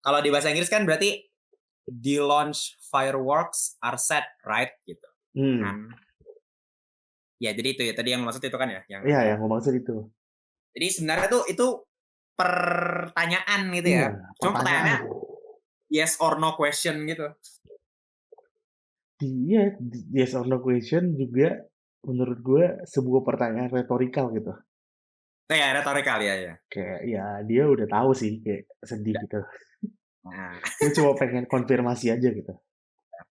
S3: Kalau di bahasa Inggris kan berarti the launch fireworks are set, right? Gitu. Kan. Ya, jadi itu ya tadi yang maksud itu kan ya, yang
S2: Iya, yang maksud itu.
S3: Jadi sebenarnya tuh itu pertanyaan gitu ya. Cuma pertanyaannya yes or no question gitu.
S2: Iya, yes or no question juga menurut gue sebuah pertanyaan retorikal gitu.
S3: Ya, retorikal ya.
S2: Kayak ya dia udah tahu sih kayak sedih gitu. Dia cuma pengen konfirmasi aja gitu.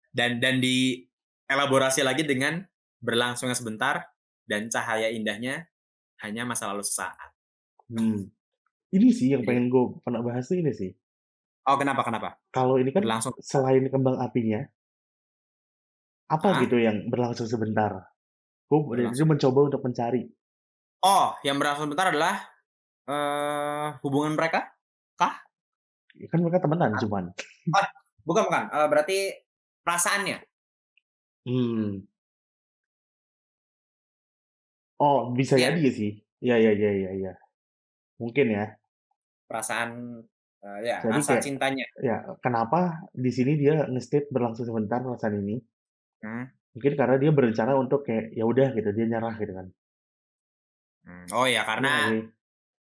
S3: Dan dielaborasi lagi dengan berlangsungnya sebentar dan cahaya indahnya hanya masa lalu sesaat.
S2: Ini sih yang pengen gue pernah bahas tuh ini sih.
S3: Oh, kenapa?
S2: Kalau ini kan selain kembang apinya, apa gitu yang berlangsung sebentar? Gue dari itu mencoba untuk mencari.
S3: Oh, yang berlangsung sebentar adalah hubungan mereka? Kah?
S2: Ya kan mereka temenan cuman.
S3: Bukan. Berarti perasaannya.
S2: Oh, bisa jadi sih. Iya. Mungkin ya.
S3: Perasaan
S2: Jadi
S3: rasa cintanya.
S2: Ya, kenapa di sini dia nge-state berlangsung sebentar perasaan ini? Mungkin karena dia berencana untuk kayak ya udah gitu, dia nyerah gitu kan.
S3: Oh ya, karena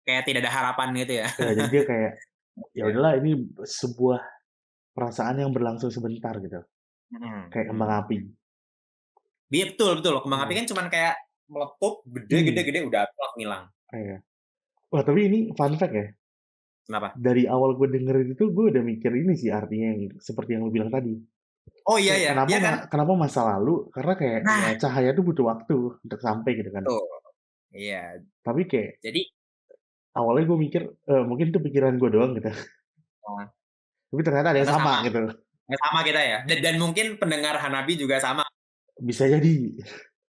S3: kayak tidak ada harapan gitu ya.
S2: Ya, jadi dia kayak ya udahlah ini sebuah perasaan yang berlangsung sebentar gitu. Kayak kembang api.
S3: Iya betul. Kembang api kan cuman kayak meletup, gede, udah ngilang.
S2: Iya. Wah, tapi ini fun fact ya.
S3: Kenapa?
S2: Dari awal gue dengerin itu gue udah mikir ini sih artinya yang seperti yang lu bilang tadi.
S3: Oh iya
S2: Kayak
S3: ya, iya kan?
S2: kenapa masa lalu? Karena kayak ya
S3: Nah,
S2: cahaya tuh butuh waktu untuk sampai gitu kan.
S3: tuh. Iya.
S2: Tapi kayak
S3: Jadi
S2: awalnya gue mikir mungkin itu pikiran gue doang gitu.
S3: oh,
S2: Tapi ternyata ada yang
S3: ternyata
S2: sama
S3: sama.
S2: gitu.
S3: Sama kita ya. Dan mungkin pendengar Hanabi juga sama.
S2: Bisa jadi.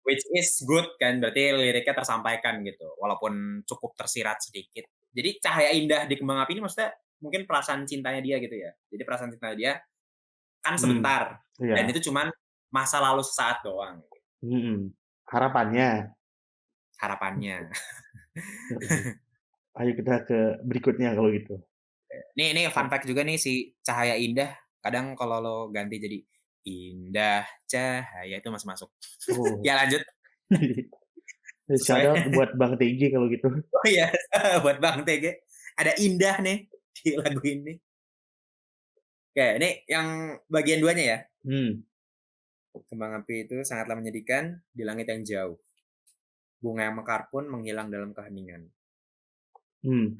S3: Which is good kan, berarti liriknya tersampaikan gitu. Walaupun cukup tersirat sedikit. Jadi cahaya indah di kembang api ini maksudnya mungkin perasaan cintanya dia gitu ya. Jadi perasaan cintanya dia kan sebentar. Dan
S2: Iya.
S3: itu cuman masa lalu sesaat doang.
S2: Harapannya.
S3: Harapannya.
S2: Ayo kita ke berikutnya kalau gitu.
S3: Nih fun fact juga nih si cahaya indah. Kadang kalau lo ganti jadi indah cahaya itu masih masuk.
S2: Oh.
S3: Ya lanjut.
S2: Shout out buat Bang TG kalau gitu.
S3: Oh iya, buat Bang TG. Ada indah nih di lagu ini. Oke, ini yang bagian 2-nya ya. Kembang api itu sangatlah menyedihkan di langit yang jauh. Bunga yang mekar pun menghilang dalam keheningan.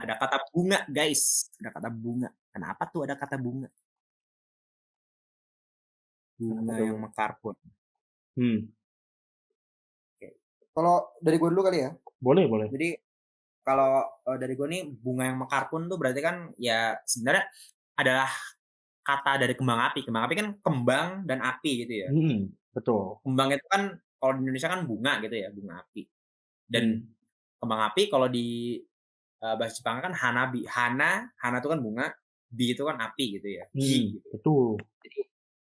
S3: Ada kata bunga, guys. Ada kata bunga. Kenapa tuh ada kata bunga? Bunga yang mekar pun. Oke. Kalau dari gue dulu kali ya.
S2: Boleh.
S3: Jadi kalau dari gue nih bunga yang mekar pun tuh berarti kan ya sebenarnya adalah kata dari kembang api. Kembang api kan kembang dan api gitu ya.
S2: Betul.
S3: Kembang itu kan kalau di Indonesia kan bunga gitu ya, bunga api. Dan kembang api kalau di bahasa Jepang kan hanabi. Hana itu kan bunga, bi itu kan api gitu ya. Gi gitu.
S2: Betul.
S3: Jadi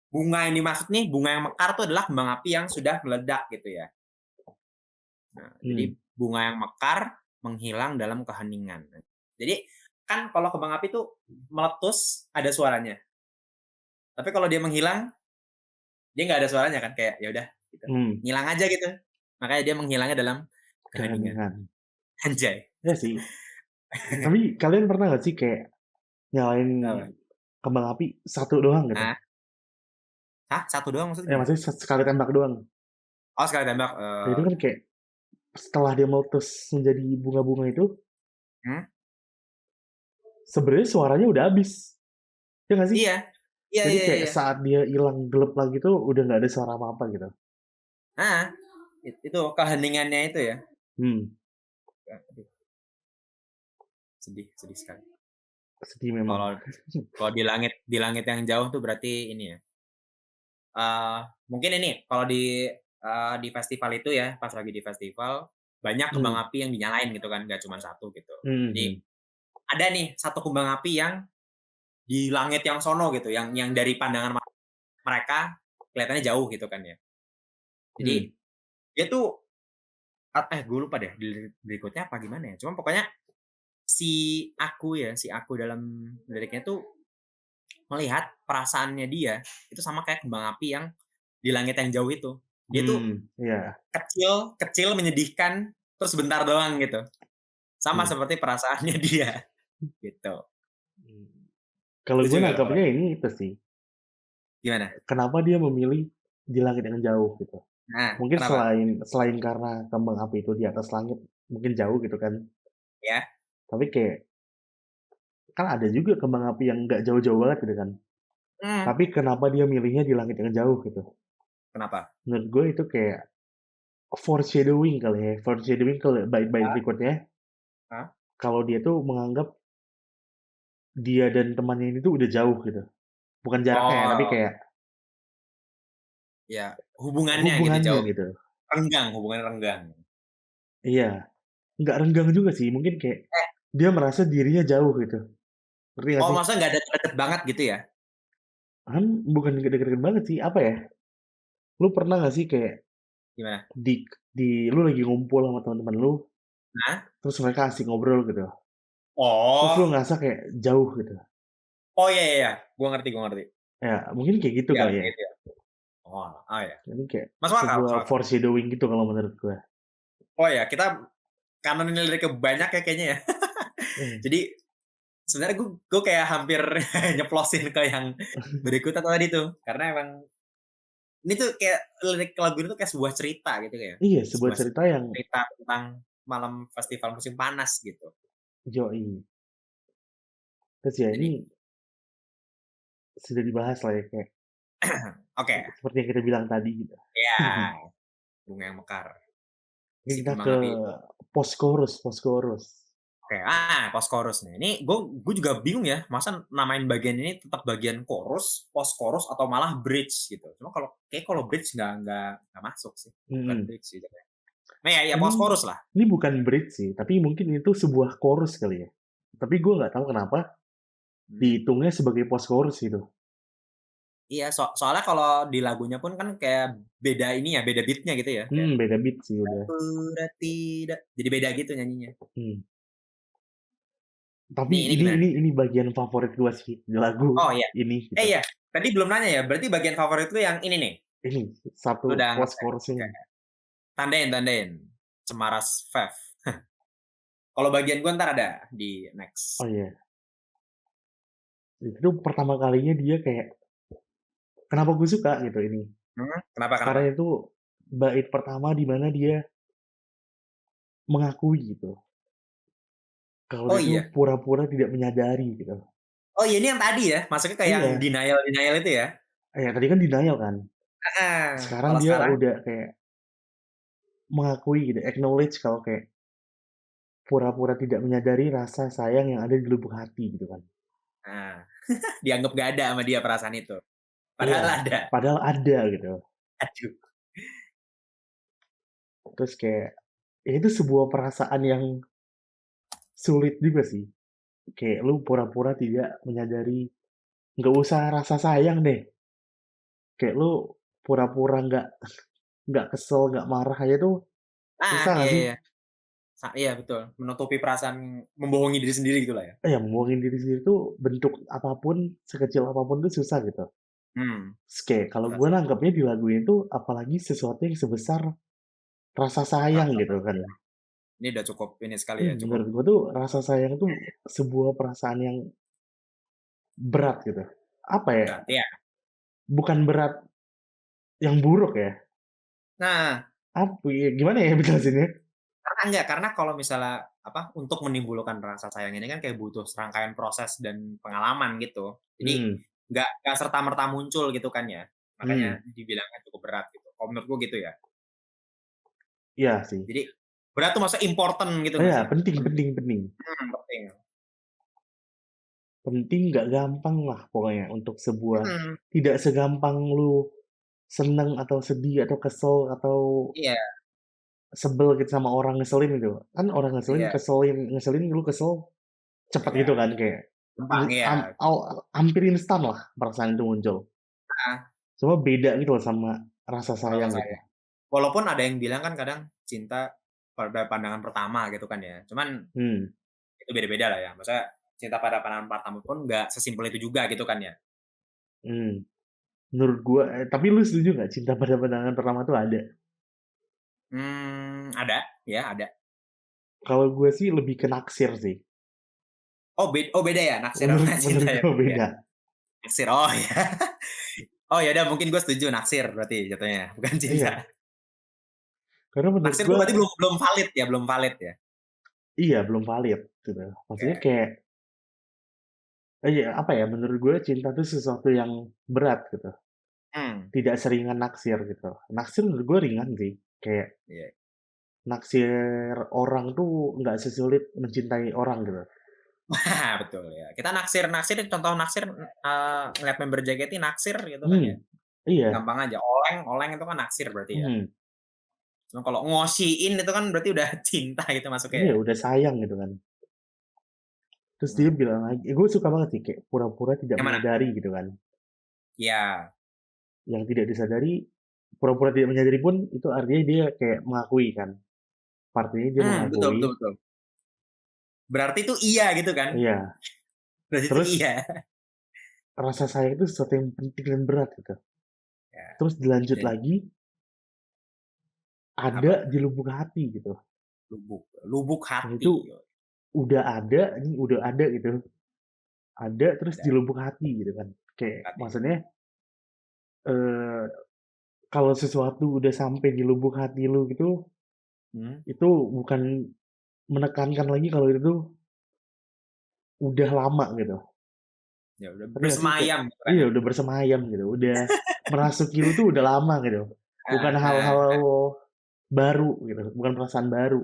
S3: bunga yang dimaksud nih, bunga yang mekar itu adalah kembang api yang sudah meledak gitu ya. Nah, jadi bunga yang mekar menghilang dalam keheningan. Jadi kan kalau kembang api itu meletus ada suaranya. Tapi kalau dia menghilang dia nggak ada suaranya kan, kayak ya udah gitu. Ngilang aja gitu. Makanya dia menghilangnya dalam keheningan. Anjay.
S2: Ya sih. Tapi kalian pernah nggak sih kayak nyalain kembang api satu doang gitu?
S3: Hah? Satu doang maksudnya?
S2: Maksudnya sekali tembak doang.
S3: Oh, sekali tembak.
S2: Itu kan kayak setelah dia meletus menjadi bunga-bunga itu, sebenarnya suaranya udah habis. Ya nggak sih?
S3: Iya.
S2: Jadi kayak saat dia hilang gelap lagi tuh udah nggak ada suara apa-apa gitu.
S3: Itu keheningannya itu ya. Sedih sekali.
S2: Sedih memang.
S3: Kalau di langit yang jauh tuh berarti ini ya. Mungkin ini kalau di festival itu ya, pas lagi di festival banyak kembang api yang dinyalain gitu kan, nggak cuma satu gitu. Jadi ada nih satu kembang api yang di langit yang sono gitu, yang dari pandangan mereka kelihatannya jauh gitu kan ya. Jadi dia tuh gue lupa deh berikutnya apa gimana ya. Cuma pokoknya si aku dalam liriknya tuh melihat perasaannya dia itu sama kayak kembang api yang di langit yang jauh itu. Dia tuh kecil menyedihkan terus sebentar doang gitu. Sama seperti perasaannya dia gitu.
S2: Kalau gue nangkapnya ini itu sih.
S3: Gimana?
S2: Kenapa dia memilih di langit yang jauh gitu?
S3: Nah,
S2: mungkin
S3: kenapa?
S2: selain karena kembang api itu di atas langit mungkin jauh gitu kan.
S3: Ya.
S2: Tapi kayak kan ada juga kembang api yang nggak jauh-jauh banget gitu kan. Tapi kenapa dia milihnya di langit yang jauh gitu?
S3: Kenapa?
S2: Menurut gue itu kayak foreshadowing kali ya. Foreshadowing kalau bait-bait berikutnya. Kalau dia tuh menganggap dia dan temannya ini tuh udah jauh gitu. Bukan jaraknya ya, tapi kayak
S3: ya, hubungannya gitu jauh.
S2: gitu.
S3: Hubungan renggang.
S2: Iya. Nggak renggang juga sih, mungkin kayak dia merasa dirinya jauh gitu. Ngerti nggak sih?
S3: Maksudnya nggak deket banget gitu ya?
S2: Kan bukan deket-deket banget sih, apa ya? Lu pernah nggak sih kayak
S3: Gimana?
S2: lu lagi ngumpul sama teman-teman lu, terus mereka asik ngobrol gitu. Terus lu ngerasa kayak jauh gitu.
S3: Oh iya, gua ngerti.
S2: Ya, mungkin kayak gitu kali ya.
S3: Gitu ya. Ya.
S2: Ini kayak
S3: Masuk akal.
S2: sebuah foreshadowing gitu kalau menurut gue.
S3: Oh ya, kita kanonin liriknya banyak ya kayaknya ya. Jadi sebenarnya gue kayak hampir nyeplosin ke yang berikutnya tadi tuh, karena emang ini tuh kayak lirik lagu ini tuh kayak sebuah cerita gitu ya.
S2: Iya, sebuah cerita yang
S3: cerita tentang malam festival musim panas gitu.
S2: Yoi. Terus ya
S3: Jadi
S2: ini sudah dibahas lah ya kayak
S3: oke.
S2: seperti yang kita bilang tadi gitu.
S3: Ya, bunga yang mekar.
S2: Ini
S3: Si
S2: kita
S3: kembang
S2: ke
S3: api itu.
S2: post-chorus.
S3: Oke, post chorus nih. Ini gue juga bingung ya, masa namain bagian ini tetap bagian chorus, post chorus atau malah bridge gitu. Cuma kalau bridge nggak masuk sih, bukan
S2: Mhm.
S3: bridge sih jatuhnya. Nah ya
S2: Ini
S3: post chorus lah.
S2: ini bukan bridge sih, tapi mungkin itu sebuah chorus kali ya. Tapi gue nggak tahu kenapa
S3: Hmm.
S2: dihitungnya sebagai post chorus gitu.
S3: Iya, soalnya kalau di lagunya pun kan kayak beda ini ya, beda beatnya gitu ya, kayak
S2: Beda beat sih udah.
S3: pura tidak, jadi beda gitu nyanyinya.
S2: Mmm.
S3: Ini
S2: Tapi
S3: ini gimana?
S2: ini bagian favorit gua sih di lagu
S3: Oh iya,
S2: ini gitu.
S3: iya, tadi belum nanya ya, berarti bagian favorit lu yang ini nih?
S2: Ini
S3: Lu
S2: satu
S3: udah
S2: post
S3: nge-save?
S2: chorus
S3: Oke,
S2: ini.
S3: tandain. Cemaras Vev. Kalau bagian gua entar ada di
S2: Oh
S3: next.
S2: iya, itu pertama kalinya dia kayak kenapa gue suka gitu ini,
S3: Kenapa?
S2: karena itu bait pertama di mana dia mengakui gitu, kalau
S3: Oh
S2: dia tuh
S3: iya?
S2: pura-pura tidak menyadari gitu.
S3: Oh iya, ini yang tadi ya? Masuknya kayak yang
S2: Iya,
S3: denial itu ya?
S2: tadi kan denial kan, sekarang
S3: Kalau
S2: dia
S3: sekarang?
S2: udah kayak mengakui gitu, acknowledge kalau kayak pura-pura tidak menyadari rasa sayang yang ada di lubuk hati gitu kan.
S3: Nah, dianggap nggak ada sama dia perasaan itu,
S2: Iya,
S3: padahal ada.
S2: padahal ada gitu.
S3: Aduh.
S2: Terus kayak, ya itu sebuah perasaan yang sulit juga sih. Kayak lu pura-pura tidak menyadari, nggak usah rasa sayang deh. Kayak lu pura-pura nggak kesel, nggak marah aja tuh susah nggak sih?
S3: Iya. Iya betul, menutupi perasaan, membohongi diri sendiri gitulah ya?
S2: Ya membohongin diri sendiri tuh bentuk apapun, sekecil apapun tuh susah gitu.
S3: Hmm.
S2: Terus kayak kalau
S3: Susah
S2: gue
S3: sih.
S2: nangkepnya di lagu itu apalagi sesuatu yang sebesar rasa sayang
S3: Rasa
S2: gitu kan.
S3: iya. Ini udah cukup ini sekali ya, cukup
S2: Menurut gue tuh rasa sayang tuh sebuah perasaan yang berat gitu. Apa ya?
S3: berat, iya.
S2: Bukan berat yang buruk ya.
S3: Nah,
S2: Apa ya, gimana ya dijelasinnya?
S3: karena kalau misalnya, untuk menimbulkan rasa sayang ini kan kayak butuh serangkaian proses dan pengalaman gitu. Jadi,
S2: Mmm,
S3: nggak serta-merta muncul gitu kan ya, makanya
S2: mmm,
S3: dibilangnya cukup berat gitu, kalau menurut gua gitu ya.
S2: iya sih.
S3: Jadi, berat tuh maksudnya important gitu
S2: Oh
S3: nggak
S2: iya,
S3: sih?
S2: penting
S3: Penting,
S2: penting penting.
S3: penting.
S2: Penting nggak gampang lah pokoknya untuk sebuah
S3: Mhm,
S2: tidak segampang lu seneng atau sedih atau kesel atau
S3: iya
S2: sebel gitu sama orang ngeselin gitu. Kan orang ngeselin
S3: iya
S2: ngeselin lu kesel cepet
S3: iya,
S2: gitu kan kayak
S3: gampang, iya,
S2: hampir instan lah perasaan itu muncul.
S3: heeh,
S2: Cuma beda gitu loh sama rasa
S3: rasa
S2: sayang gitu.
S3: sayang. Walaupun ada yang bilang kan kadang cinta pada pandangan pertama gitu kan ya, cuman
S2: Hmm,
S3: itu beda-beda lah ya, maksudnya cinta pada pandangan pertama pun nggak sesimpel itu juga gitu kan ya.
S2: mmm. Menurut gua tapi lu setuju nggak cinta pada pandangan pertama tuh ada?
S3: Ada, ya ada.
S2: Kalau gue sih lebih ke naksir sih.
S3: Oh beda ya, naksir sama cinta
S2: Menurut
S3: ya
S2: gue
S3: berarti ya?
S2: beda.
S3: Naksir, oh ya. Oh ya udah mungkin gue setuju naksir berarti jatuhnya, bukan cinta.
S2: Iya, karena menurut
S3: Naksir tuh
S2: gue
S3: berarti belum belum valid ya, belum valid ya?
S2: iya belum valid gitu. Maksudnya
S3: Oke.
S2: kayak iya apa ya, menurut gue cinta tuh sesuatu yang berat gitu,
S3: Mmm,
S2: tidak seringan naksir gitu. Naksir menurut gue ringan sih, kayak
S3: iya.
S2: naksir orang tuh nggak sesulit mencintai orang gitu.
S3: Betul ya. Kita naksir contoh naksir, ngeliat member JKT naksir gitu kan ya,
S2: Hmm, iya,
S3: gampang aja. Oleng itu kan naksir berarti ya.
S2: mhm,
S3: Cuma kalau ngosiin itu kan berarti udah cinta gitu masuknya
S2: iya
S3: ya.
S2: udah sayang gitu kan. Terus dia
S3: Mhm.
S2: bilang lagi gue suka banget sih kayak pura-pura tidak
S3: Yang mana?
S2: menyadari gitu kan.
S3: Iya.
S2: Yang tidak disadari, pura-pura tidak menyadari pun itu artinya dia kayak mengakui kan. Artinya dia mengakui
S3: Betul. Berarti itu iya gitu kan?
S2: iya,
S3: Berarti itu
S2: terus
S3: iya.
S2: rasa sayang itu sesuatu yang penting dan berat gitu.
S3: Ya,
S2: Terus dilanjut
S3: dan
S2: lagi, ada
S3: apa?
S2: di lubuk hati gitu.
S3: Lubuk
S2: Nah
S3: hati,
S2: itu udah ada, ini udah ada gitu. Ada terus di
S3: ada
S2: lubuk hati gitu kan. Kayak
S3: hati.
S2: maksudnya, eee, kalau sesuatu udah sampai di lubuk hati lu gitu,
S3: Hmm.
S2: itu bukan menekankan lagi kalau itu tuh udah lama gitu.
S3: Ya udah
S2: Ngerti nggak sih? Kayak
S3: bersemayam gitu kan
S2: iya
S3: ya.
S2: udah bersemayam gitu, udah merasuki lu tuh udah lama gitu. Bukan
S3: Heeh
S2: hal-hal
S3: heeh.
S2: baru gitu, bukan perasaan baru.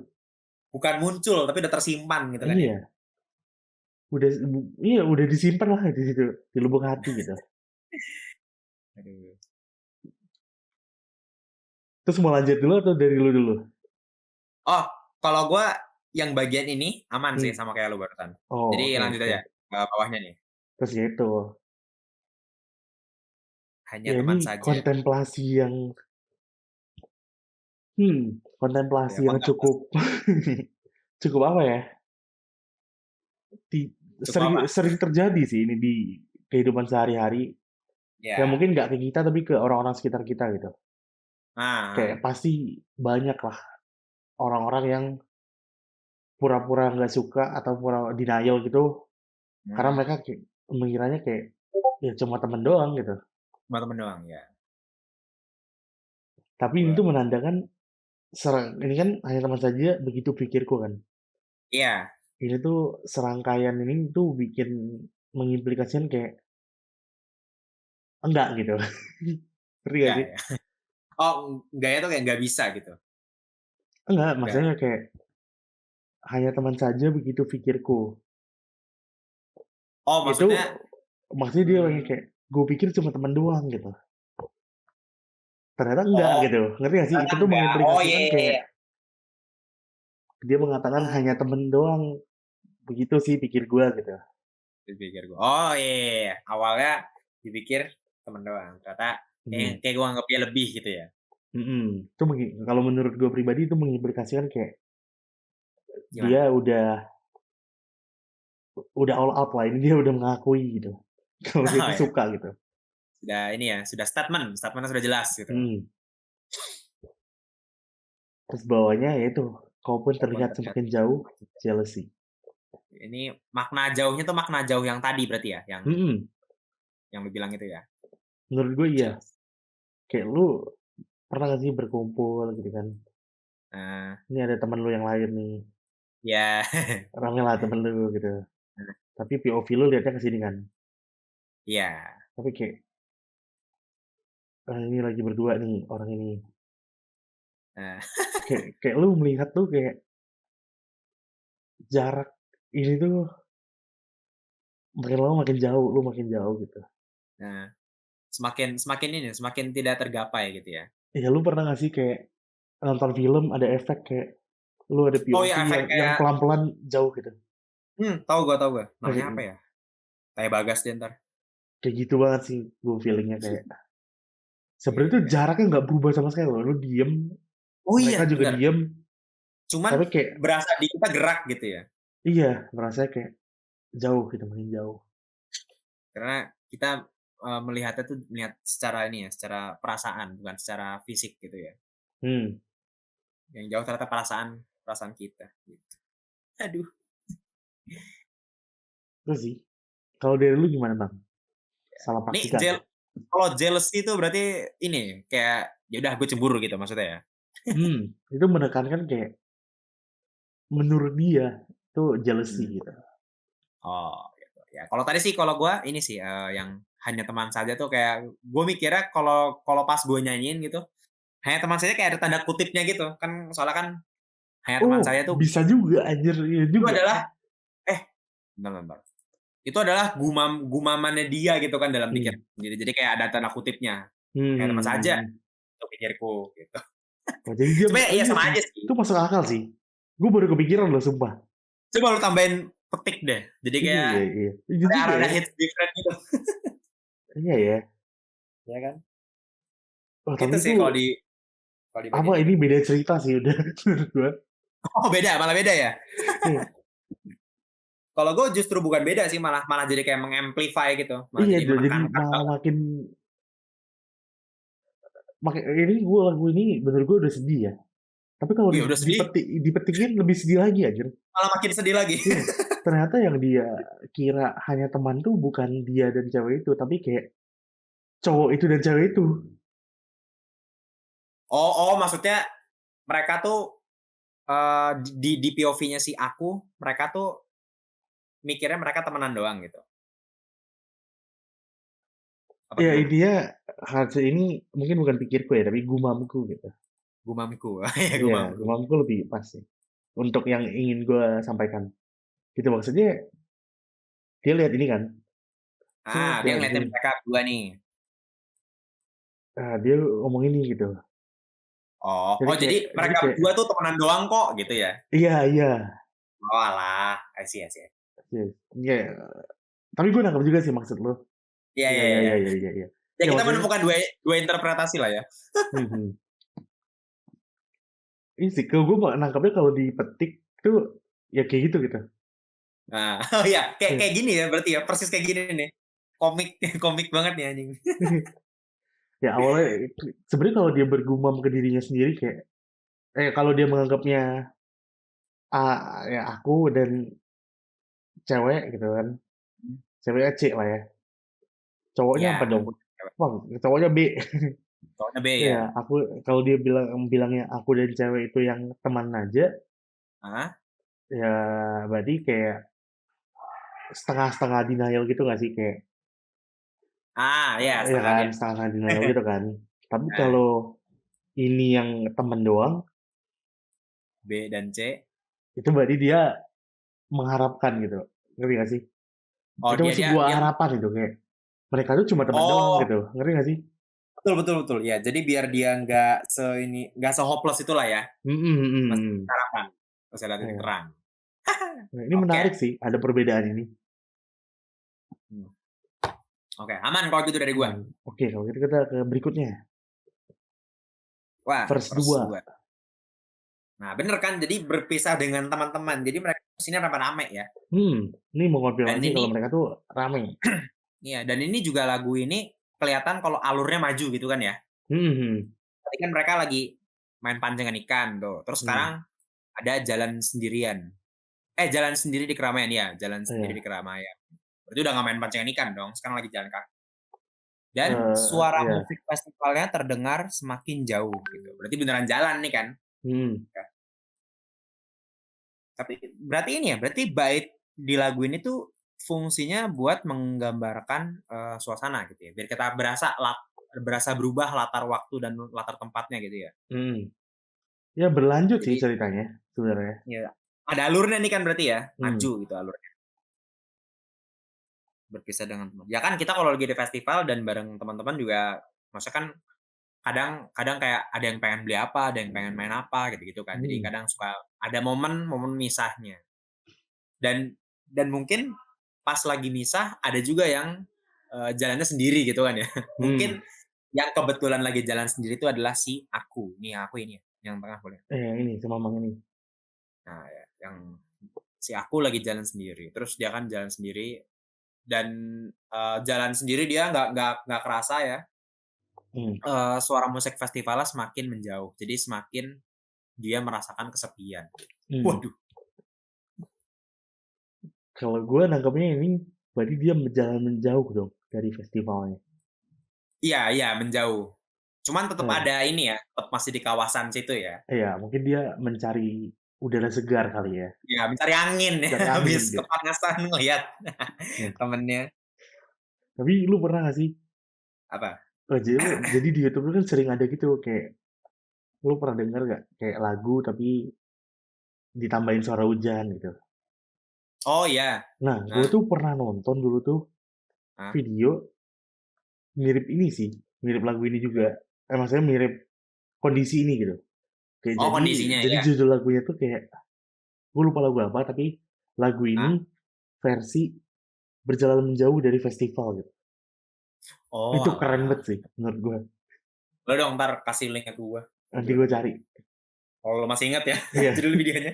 S3: Bukan muncul tapi udah tersimpan gitu kan ya.
S2: Iya, iya udah disimpan lah di situ, di lubuk hati gitu.
S3: Aduh.
S2: Terus mau lanjut dulu atau dari lu dulu?
S3: Oh, kalau gua yang bagian ini aman sih
S2: Hmm.
S3: sama kayak lu barusan. Jadi
S2: Oh, oke
S3: lanjut aja
S2: oke.
S3: ke bawahnya nih.
S2: Terus ya itu,
S3: Hanya
S2: ya
S3: teman
S2: ini
S3: saja.
S2: kontemplasi yang kontemplasi
S3: Ya,
S2: yang
S3: kontemplasi.
S2: cukup cukup apa ya,
S3: Cukup
S2: sering
S3: apa?
S2: sering terjadi sih ini di kehidupan sehari-hari. Ya
S3: Ya.
S2: mungkin nggak ke kita, tapi ke orang-orang sekitar kita gitu.
S3: Nah,
S2: Kayak pasti banyak lah orang-orang yang pura-pura nggak suka atau pura denial gitu, karena
S3: hmm,
S2: mereka kayak mengiranya kayak, ya cuma temen doang gitu.
S3: cuma temen doang ya.
S2: Tapi ini
S3: Gua
S2: tuh menandakan ini kan hanya teman saja begitu pikirku kan.
S3: iya,
S2: Ini tuh serangkaian ini tuh bikin mengimplikasikan kayak enggak gitu. Ngerti nggak
S3: enggak
S2: sih?
S3: ya. Oh, enggaknya tuh kayak nggak bisa gitu.
S2: Enggak,
S3: Enggak.
S2: maksudnya kayak hanya teman saja begitu pikirku.
S3: Oh,
S2: Itu
S3: maksudnya
S2: maksudnya dia orangnya
S3: hmm,
S2: kayak, "Gue pikir cuma teman doang," gitu. Ternyata enggak
S3: oh,
S2: gitu, ngerti nggak sih?
S3: ternyata
S2: Itu tuh
S3: enggak. Oh, iya
S2: mengimplikasikan
S3: iya
S2: kayak
S3: iya.
S2: dia mengatakan
S3: Oh,
S2: hanya temen doang, begitu sih pikir gua gitu.
S3: dipikir gua. Oh, iya iya iya. Awalnya dipikir temen doang, ternyata kayak
S2: Mhm,
S3: kayak gua anggap dia lebih gitu ya.
S2: itu kalau menurut gua pribadi itu mengimplikasikan kayak
S3: Gimana?
S2: dia udah all out lah, ini dia udah mengakui gitu, kalau dia
S3: Oh
S2: tuh
S3: ya,
S2: suka gitu.
S3: sudah ini ya, sudah statement-nya sudah jelas gitu.
S2: Mhm, terus bawahnya ya itu, kalaupun
S3: Walaupun
S2: terlihat
S3: terlihat
S2: semakin jauh, jealousy.
S3: ini makna jauhnya tuh makna jauh yang tadi berarti ya,
S2: Mhm,
S3: yang lu bilang itu ya?
S2: menurut gua iya,
S3: Jelas.
S2: kayak lu pernah nggak sih berkumpul gitu kan,
S3: Nah,
S2: ini ada temen lu yang lain nih,
S3: ya.
S2: rame lah temen lu gitu, tapi POV lu lihatnya ke sini kan,
S3: Iya.
S2: tapi kayak, ini lagi berdua nih orang ini.
S3: Nah,
S2: Kayak lu melihat tuh kayak jarak ini tuh makin lama makin jauh, lu makin jauh gitu.
S3: nah, semakin semakin ini, semakin tidak tergapai gitu ya?
S2: Ya lu pernah nggak sih kayak nonton film ada efek kayak lu ada
S3: Oh
S2: POV
S3: ya efek
S2: yang
S3: kayak
S2: pelan-pelan jauh gitu.
S3: tahu gua,
S2: Nah,
S3: namanya apa ya? Kayak Bagas deh entar.
S2: kayak gitu banget sih gue feelingnya kayak
S3: Iya
S2: sebenarnya tuh
S3: iya.
S2: jaraknya nggak berubah sama sekali loh. Lu diem,
S3: Oh
S2: mereka
S3: iya,
S2: juga
S3: bener.
S2: diem,
S3: Cuman
S2: tapi kayak
S3: berasa di kita gerak gitu ya.
S2: iya merasa kayak jauh gitu, makin jauh.
S3: Karena kita, melihatnya tuh melihat secara ini ya, secara perasaan bukan secara fisik gitu ya.
S2: Hmm,
S3: Yang jauh ternyata perasaan perasaan kita gitu. Aduh.
S2: itu sih. Kalau dari lu gimana bang? Salah
S3: Nih
S2: praktika tuh?
S3: kalau jealousy itu berarti ini, kayak ya udah gue cemburu gitu maksudnya ya?
S2: Itu menekankan kayak menurut dia tuh jealousy
S3: Hmm.
S2: gitu.
S3: Oh, gitu. Ya, kalau tadi sih kalau gue ini sih, yang hanya teman saja tuh kayak gue mikirnya kalau kalau pas gue nyanyiin gitu, hanya teman saja kayak ada tanda kutipnya gitu. Kan soalnya kan hanya teman
S2: Oh,
S3: saya tuh
S2: bisa juga anjir, iya
S3: itu
S2: juga.
S3: adalah eh, bentar bentar. Itu adalah gumamannya dia gitu kan dalam pikir.
S2: Hmm.
S3: Jadi kayak ada tanda kutipnya. Hanya teman saja
S2: Hmm.
S3: itu pikirku gitu.
S2: Oh, jadi dia
S3: Sebenarnya
S2: oh
S3: iya
S2: iya
S3: sama
S2: sih,
S3: aja
S2: itu
S3: sih.
S2: masuk akal sih. Gue baru kepikiran loh sumpah.
S3: Coba lu tambahin petik deh. Jadi
S2: Iya
S3: kayak
S2: iya iya. Iya juga
S3: rada
S2: ya.
S3: hits different gitu.
S2: Iya ya.
S3: Ya kan?
S2: Oh,
S3: Gitu
S2: tapi
S3: sih
S2: itu
S3: kalau di
S2: apa
S3: bagian itu.
S2: ini beda cerita sih udah menurut gue.
S3: Oh beda, malah beda ya?
S2: Iya.
S3: Kalau gue justru bukan beda sih, malah malah jadi kayak mengamplify gitu, malah
S2: Iya,
S3: jadi
S2: jadi
S3: menekankan
S2: malah
S3: banget.
S2: makin makin ini gue lagu ini bener gue udah sedih ya. Tapi kalau
S3: Iya udah sedih,
S2: dipetikin lebih sedih lagi anjir.
S3: malah makin sedih lagi.
S2: Iya. Ternyata yang dia kira hanya teman tuh bukan dia dan cewek itu, tapi kayak cowok itu dan cewek itu.
S3: Oh oh maksudnya mereka tuh, di POV-nya si aku, mereka tuh mikirnya mereka temenan doang gitu? Apa
S2: Ya
S3: gimana?
S2: intinya hasil ini mungkin bukan pikirku ya, tapi gumamku gitu.
S3: Gumamku, ya
S2: Iya,
S3: gumamku.
S2: gumamku lebih pas sih, untuk yang ingin gue sampaikan. Gitu maksudnya, dia lihat ini kan,
S3: Dia
S2: kayak
S3: ngeliatin
S2: gini,
S3: mereka berdua nih.
S2: dia ngomong ini gitu.
S3: Jadi
S2: Jadi
S3: mereka
S2: kayak
S3: berdua tuh temenan doang kok gitu ya?
S2: iya iya,
S3: Oalah, I see.
S2: iya, iya, tapi gue nangkep juga sih maksud lo.
S3: Iya
S2: Iya
S3: iya
S2: iya
S3: iya
S2: iya
S3: iya.
S2: iya iya iya.
S3: Ya
S2: Iya
S3: kita
S2: maksudnya
S3: menemukan dua interpretasi lah ya.
S2: mhm. Iya sih, kalau gue nangkepnya kalau dipetik tuh, ya kayak gitu gitu.
S3: Nah, oh iya, kayak
S2: Iya.
S3: kayak gini ya berarti ya, persis kayak gini nih. Komik komik banget nih anjing.
S2: Ya awalnya sebenarnya kalau dia bergumam ke dirinya sendiri kayak kalau dia menganggapnya ya aku dan cewek gitu kan, ceweknya C lah ya, cowoknya
S3: Iya,
S2: apa dong?
S3: aku cewek.
S2: Wah, cowoknya B.
S3: Cowoknya B ya.
S2: Iya, kalau dia bilangnya aku dan cewek itu yang teman aja,
S3: Hah?
S2: ya berarti kayak setengah-setengah denial gitu nggak sih? Kayak
S3: Iya
S2: ya
S3: setengah
S2: kan,
S3: dia.
S2: setengah-setengah denial gitu kan. Tapi
S3: Nah,
S2: kalau ini yang temen doang,
S3: B dan C.
S2: itu berarti dia mengharapkan gitu, ngerti nggak sih?
S3: Oh,
S2: Itu
S3: dia
S2: masih
S3: dia
S2: gua
S3: dia
S2: harapan itu, kayak mereka tuh cuma teman doang
S3: oh,
S2: gitu, ngerti nggak sih?
S3: betul. Ya, jadi biar dia nggak se-hopeless itulah ya,
S2: Mhm mhm
S3: masih
S2: mhm.
S3: harapan, masih ada titik
S2: Iya.
S3: terang.
S2: Nah, ini
S3: Oke.
S2: menarik sih, ada perbedaan ini.
S3: Hmm, oke, aman kalau gitu dari gua.
S2: Aman. Oke, kalau gitu kita ke berikutnya,
S3: Wah,
S2: verse
S3: verse
S2: 2.
S3: 2. Nah, bener kan, jadi berpisah dengan teman-teman. Jadi mereka kesini rame-rame ya.
S2: Ini
S3: Dan
S2: mengonfirmasi kalau
S3: ini
S2: mereka tuh rame.
S3: iya, dan ini juga lagu ini kelihatan kalau alurnya maju gitu kan ya.
S2: Mhm mhm.
S3: Tadi kan mereka lagi main pancingan ikan tuh. Terus sekarang
S2: Mmm,
S3: ada jalan sendirian. Jalan sendiri di keramaian ya, jalan sendiri di
S2: iya,
S3: keramaian. Berarti udah nggak main pancingan ikan dong, sekarang lagi jalan kaki. Dan suara
S2: iya,
S3: musik festivalnya terdengar semakin jauh gitu. Berarti beneran jalan nih kan.
S2: mhm,
S3: Ya. Tapi berarti ini ya, berarti bait di lagu ini tuh fungsinya buat menggambarkan, suasana gitu ya, biar kita berasa berubah latar waktu dan latar tempatnya gitu ya.
S2: mhm. Ya berlanjut sih
S3: Jadi
S2: ceritanya sebenarnya.
S3: ya ada alurnya nih kan berarti ya, maju
S2: Mmm,
S3: gitu alurnya, berpisah dengan teman. Ya kan kita kalau lagi di festival dan bareng teman-teman juga maksudnya kan kadang kadang kayak ada yang pengen beli apa, ada yang pengen main apa gitu-gitu kan. Jadi
S2: mhm,
S3: kadang suka ada momen-momen misahnya. Dan mungkin pas lagi misah ada juga yang, jalannya sendiri gitu kan ya.
S2: mmm.
S3: Mungkin yang kebetulan lagi jalan sendiri itu adalah si aku, nih aku ini ya, yang tengah boleh.
S2: Yang ini, si Mamang ini.
S3: Nah ya, yang si aku lagi jalan sendiri, terus dia kan jalan sendiri dan, jalan sendiri dia nggak kerasa ya,
S2: Mmm,
S3: suara musik festivalnya semakin menjauh, jadi semakin dia merasakan kesepian.
S2: mmm.
S3: Waduh,
S2: Kalau gua nangkepnya ini berarti dia jalan menjauh dong dari festivalnya.
S3: iya menjauh. Cuman tetap
S2: Iya
S3: ada ini ya, tetap masih di kawasan situ ya.
S2: iya, mungkin dia mencari udara segar kali ya,
S3: Ya mencari angin ya,
S2: cari angin
S3: habis
S2: dia.
S3: kepanasan ngelihat
S2: Iya.
S3: temennya.
S2: Tapi lu pernah nggak sih,
S3: Apa?
S2: jadi di YouTube itu kan sering ada gitu kayak, lu pernah denger nggak, kayak lagu tapi ditambahin suara hujan gitu?
S3: Oh iya.
S2: Nah, gue
S3: Nah,
S2: tuh pernah nonton dulu tuh
S3: ah,
S2: video mirip ini sih, mirip lagu ini juga. Maksudnya mirip kondisi ini gitu. Kayak
S3: oh kondisinya
S2: jadi
S3: ya?
S2: judul lagunya tuh kayak, gue lupa lagu apa, tapi lagu ini
S3: Ah,
S2: versi berjalan menjauh dari festival gitu.
S3: oh
S2: Itu keren
S3: alah.
S2: banget sih menurut gue.
S3: Boleh dong entar kasih link-nya ke gua,
S2: Nanti
S3: biar
S2: gue
S3: gua
S2: cari.
S3: kalau lu masih ingat ya
S2: Iya,
S3: judul videonya.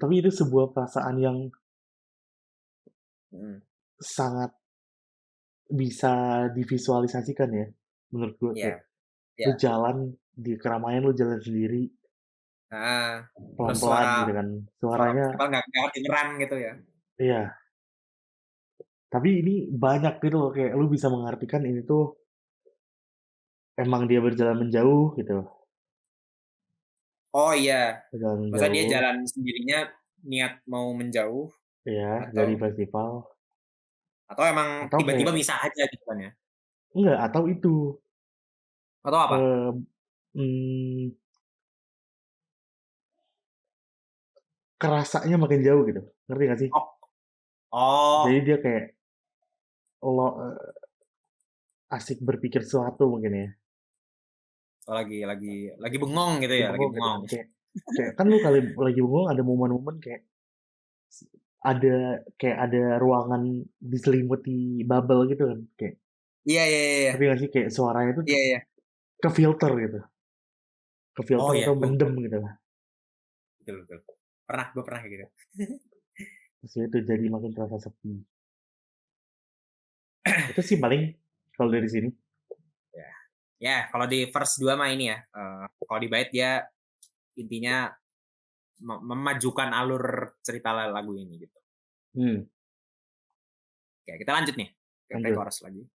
S2: tapi itu sebuah perasaan yang
S3: Mhm,
S2: sangat bisa divisualisasikan ya, menurut gue.
S3: iya
S2: Kayak lu
S3: iya,
S2: jalan di keramaian, lu jalan sendiri,
S3: heeh. Terus
S2: pelan-pelan gitu kan.
S3: suara
S2: Suaranya
S3: festival nggak kedengeran gitu ya?
S2: iya, tapi ini banyak gitu loh, kayak lu bisa mengartikan ini tuh emang dia berjalan menjauh gitu,
S3: Oh iya,
S2: berjalan
S3: masa dia
S2: menjauh,
S3: jalan sendirinya niat mau menjauh
S2: ya
S3: atau
S2: dari festival
S3: emang
S2: atau
S3: tiba-tiba
S2: kayak
S3: misah aja gitu kan ya?
S2: Enggak, atau itu,
S3: Atau apa?
S2: mmm, kerasanya makin jauh gitu, ngerti nggak sih?
S3: Oh oh,
S2: Jadi dia kayak lo asik berpikir sesuatu mungkin ya,
S3: oh lagi bengong gitu
S2: lagi
S3: ya, lagi
S2: bengong gitu,
S3: bengong.
S2: kayak kayak kan lu kali lagi bengong ada momen-momen kayak ada ruangan diselimuti bubble gitu kan, kayak
S3: Iya iya iya iya.
S2: ngerti nggak sih? Kayak suaranya tuh
S3: Iya iya.
S2: ke-filter gitu,
S3: Oh
S2: ke-filter
S3: iya,
S2: atau
S3: gue
S2: mendem gitu lah.
S3: betul betul. Gue pernah kayak gitu.
S2: Terus ya itu jadi makin terasa sepi. Itu sih paling kalau dari sini.
S3: Ya. Ya, kalau di verse 2 mah ini ya, kalau di bait dia intinya memajukan alur cerita lagu ini gitu.
S2: Hmm,
S3: Oke, kita lanjut nih ke
S2: lanjut.
S3: chorus lagi.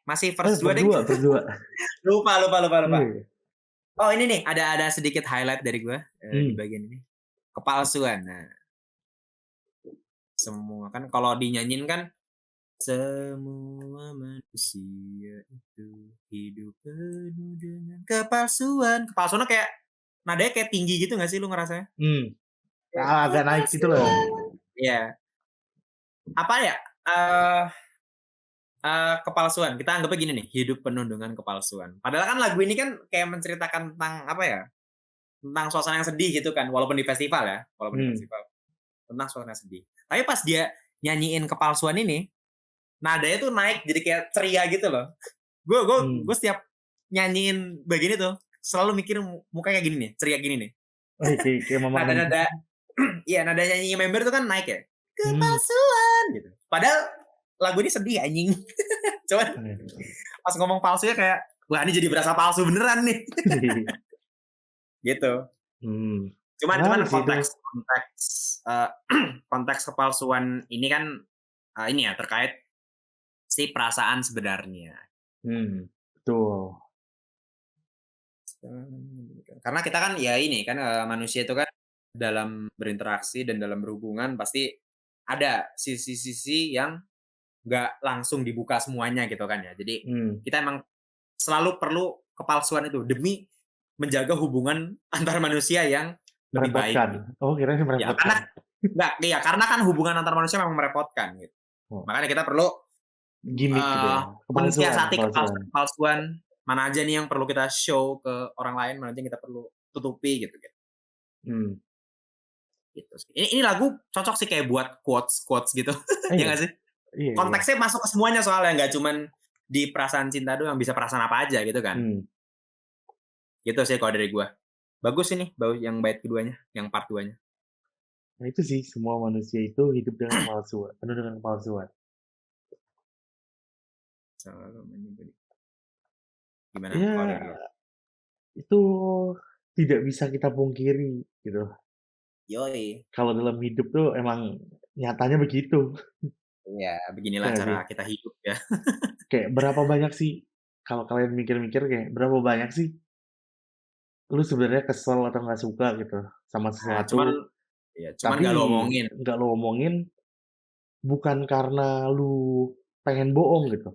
S3: Masih verse 2 deh.
S2: Per dua.
S3: Lupa.
S2: Iya.
S3: Oh, ini nih ada sedikit highlight dari gue di
S2: Hmm,
S3: bagian ini. Kepalsuan. Nah, semua kan kalau dinyanyiin kan semua manusia itu hidup penuh dengan kepalsuan. Kepalsuannya kayak nadanya kayak tinggi gitu gak sih lu ngerasanya?
S2: hmm.
S3: Kayak
S2: Agak naik gitu lah.
S3: kepalsuan. Iya. Apa ya? Eh kepalsuan. Kita anggapnya gini nih, hidup penuh dengan kepalsuan. Padahal kan lagu ini kan kayak menceritakan tentang apa ya? Tentang suasana yang sedih gitu kan, walaupun di festival ya, walaupun di
S2: Hmm,
S3: festival. Tentang suasana sedih. Tapi pas dia nyanyiin kepalsuan ini, nadanya tuh naik jadi kayak ceria gitu loh. Gue
S2: hmm.
S3: setiap nyanyiin bagian itu selalu mikir muka kayak gini nih, ceria gini nih.
S2: Oh, iya, kayak Mama Nen.
S3: Nada-nada iya, nada nyanyi member tuh kan naik ya.
S2: Hmm.
S3: Kepalsuan gitu. Padahal lagu ini sedih anjing. Cuman pas ngomong palsunya kayak wah ini jadi berasa palsu beneran nih. Gitu.
S2: Hmm.
S3: Cuman
S2: Menarik sih itu.
S3: uh, konteks kepalsuan ini kan ini ya terkait si perasaan sebenarnya.
S2: Betul.
S3: Karena kita kan ya ini kan manusia itu kan dalam berinteraksi dan dalam berhubungan pasti ada sisi-sisi yang nggak langsung dibuka semuanya gitu kan ya. Jadi
S2: Hmm.
S3: kita emang selalu perlu kepalsuan itu demi menjaga hubungan antar manusia yang lebih baik
S2: Merepotkan.
S3: gitu.
S2: Oh, kirain
S3: Ya
S2: merepotkan.
S3: karena nggak, iya karena kan hubungan antar manusia memang merepotkan gitu.
S2: Oh,
S3: Makanya kita perlu
S2: gimmick gitu ya. Kepalsuan,
S3: mensiasati
S2: kepalsuan.
S3: kepalsuan mana aja nih yang perlu kita show ke orang lain, mana aja yang kita perlu tutupi gitu.
S2: Hmm.
S3: Gitu sih. Ini lagu cocok sih kayak buat quotes gitu. Ya
S2: Iya.
S3: nggak sih?
S2: Iya, iya.
S3: Konteksnya masuk ke semuanya soalnya nggak cuman di perasaan cinta doang, bisa perasaan apa aja gitu kan.
S2: Hmm.
S3: Gitu sih kalau dari gua. Bagus ini yang bait keduanya, yang part 2-nya.
S2: Nah itu sih, semua manusia itu hidup dengan kepalsuan, penuh dengan kepalsuan.
S3: Selalu menyebut. Gimana kalau dari
S2: Ya,
S3: lo?
S2: itu tidak bisa kita pungkiri gitu.
S3: Yoi.
S2: Kalau dalam hidup tuh emang nyatanya begitu.
S3: Iya,
S2: Ya
S3: beginilah
S2: nggak
S3: cara
S2: sih?
S3: kita hidup ya.
S2: Kayak berapa banyak sih, kalau kalian mikir-mikir kayak berapa banyak sih lu sebenarnya kesel atau nggak suka gitu sama
S3: Nah, cuman
S2: sesuatu,
S3: ya cuman
S2: tapi
S3: nggak lo omongin.
S2: nggak lo omongin bukan karena lu pengen bohong gitu.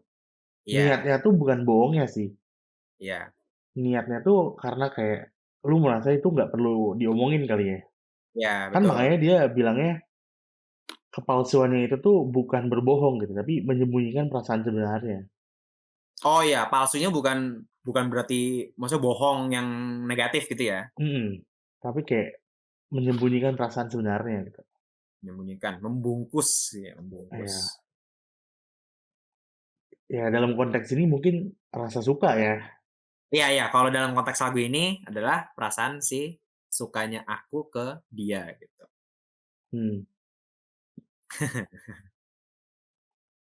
S3: Iya,
S2: Niatnya tuh bukan bohongnya sih.
S3: iya.
S2: Niatnya tuh karena kayak lu merasa itu nggak perlu diomongin kali ya.
S3: Iya,
S2: Kan
S3: betul.
S2: makanya dia bilangnya kepalsuannya itu tuh bukan berbohong gitu, tapi menyembunyikan perasaan sebenarnya.
S3: Oh iya, palsunya bukan bukan berarti maksudnya bohong yang negatif gitu ya?
S2: Mhm. Tapi kayak menyembunyikan perasaan sebenarnya gitu.
S3: Menyembunyikan, membungkus ya,
S2: Iya.
S3: membungkus.
S2: Ya dalam konteks ini mungkin rasa suka ya.
S3: Iya iya, kalau dalam konteks lagu ini adalah perasaan si sukanya aku ke dia gitu.
S2: Hmm.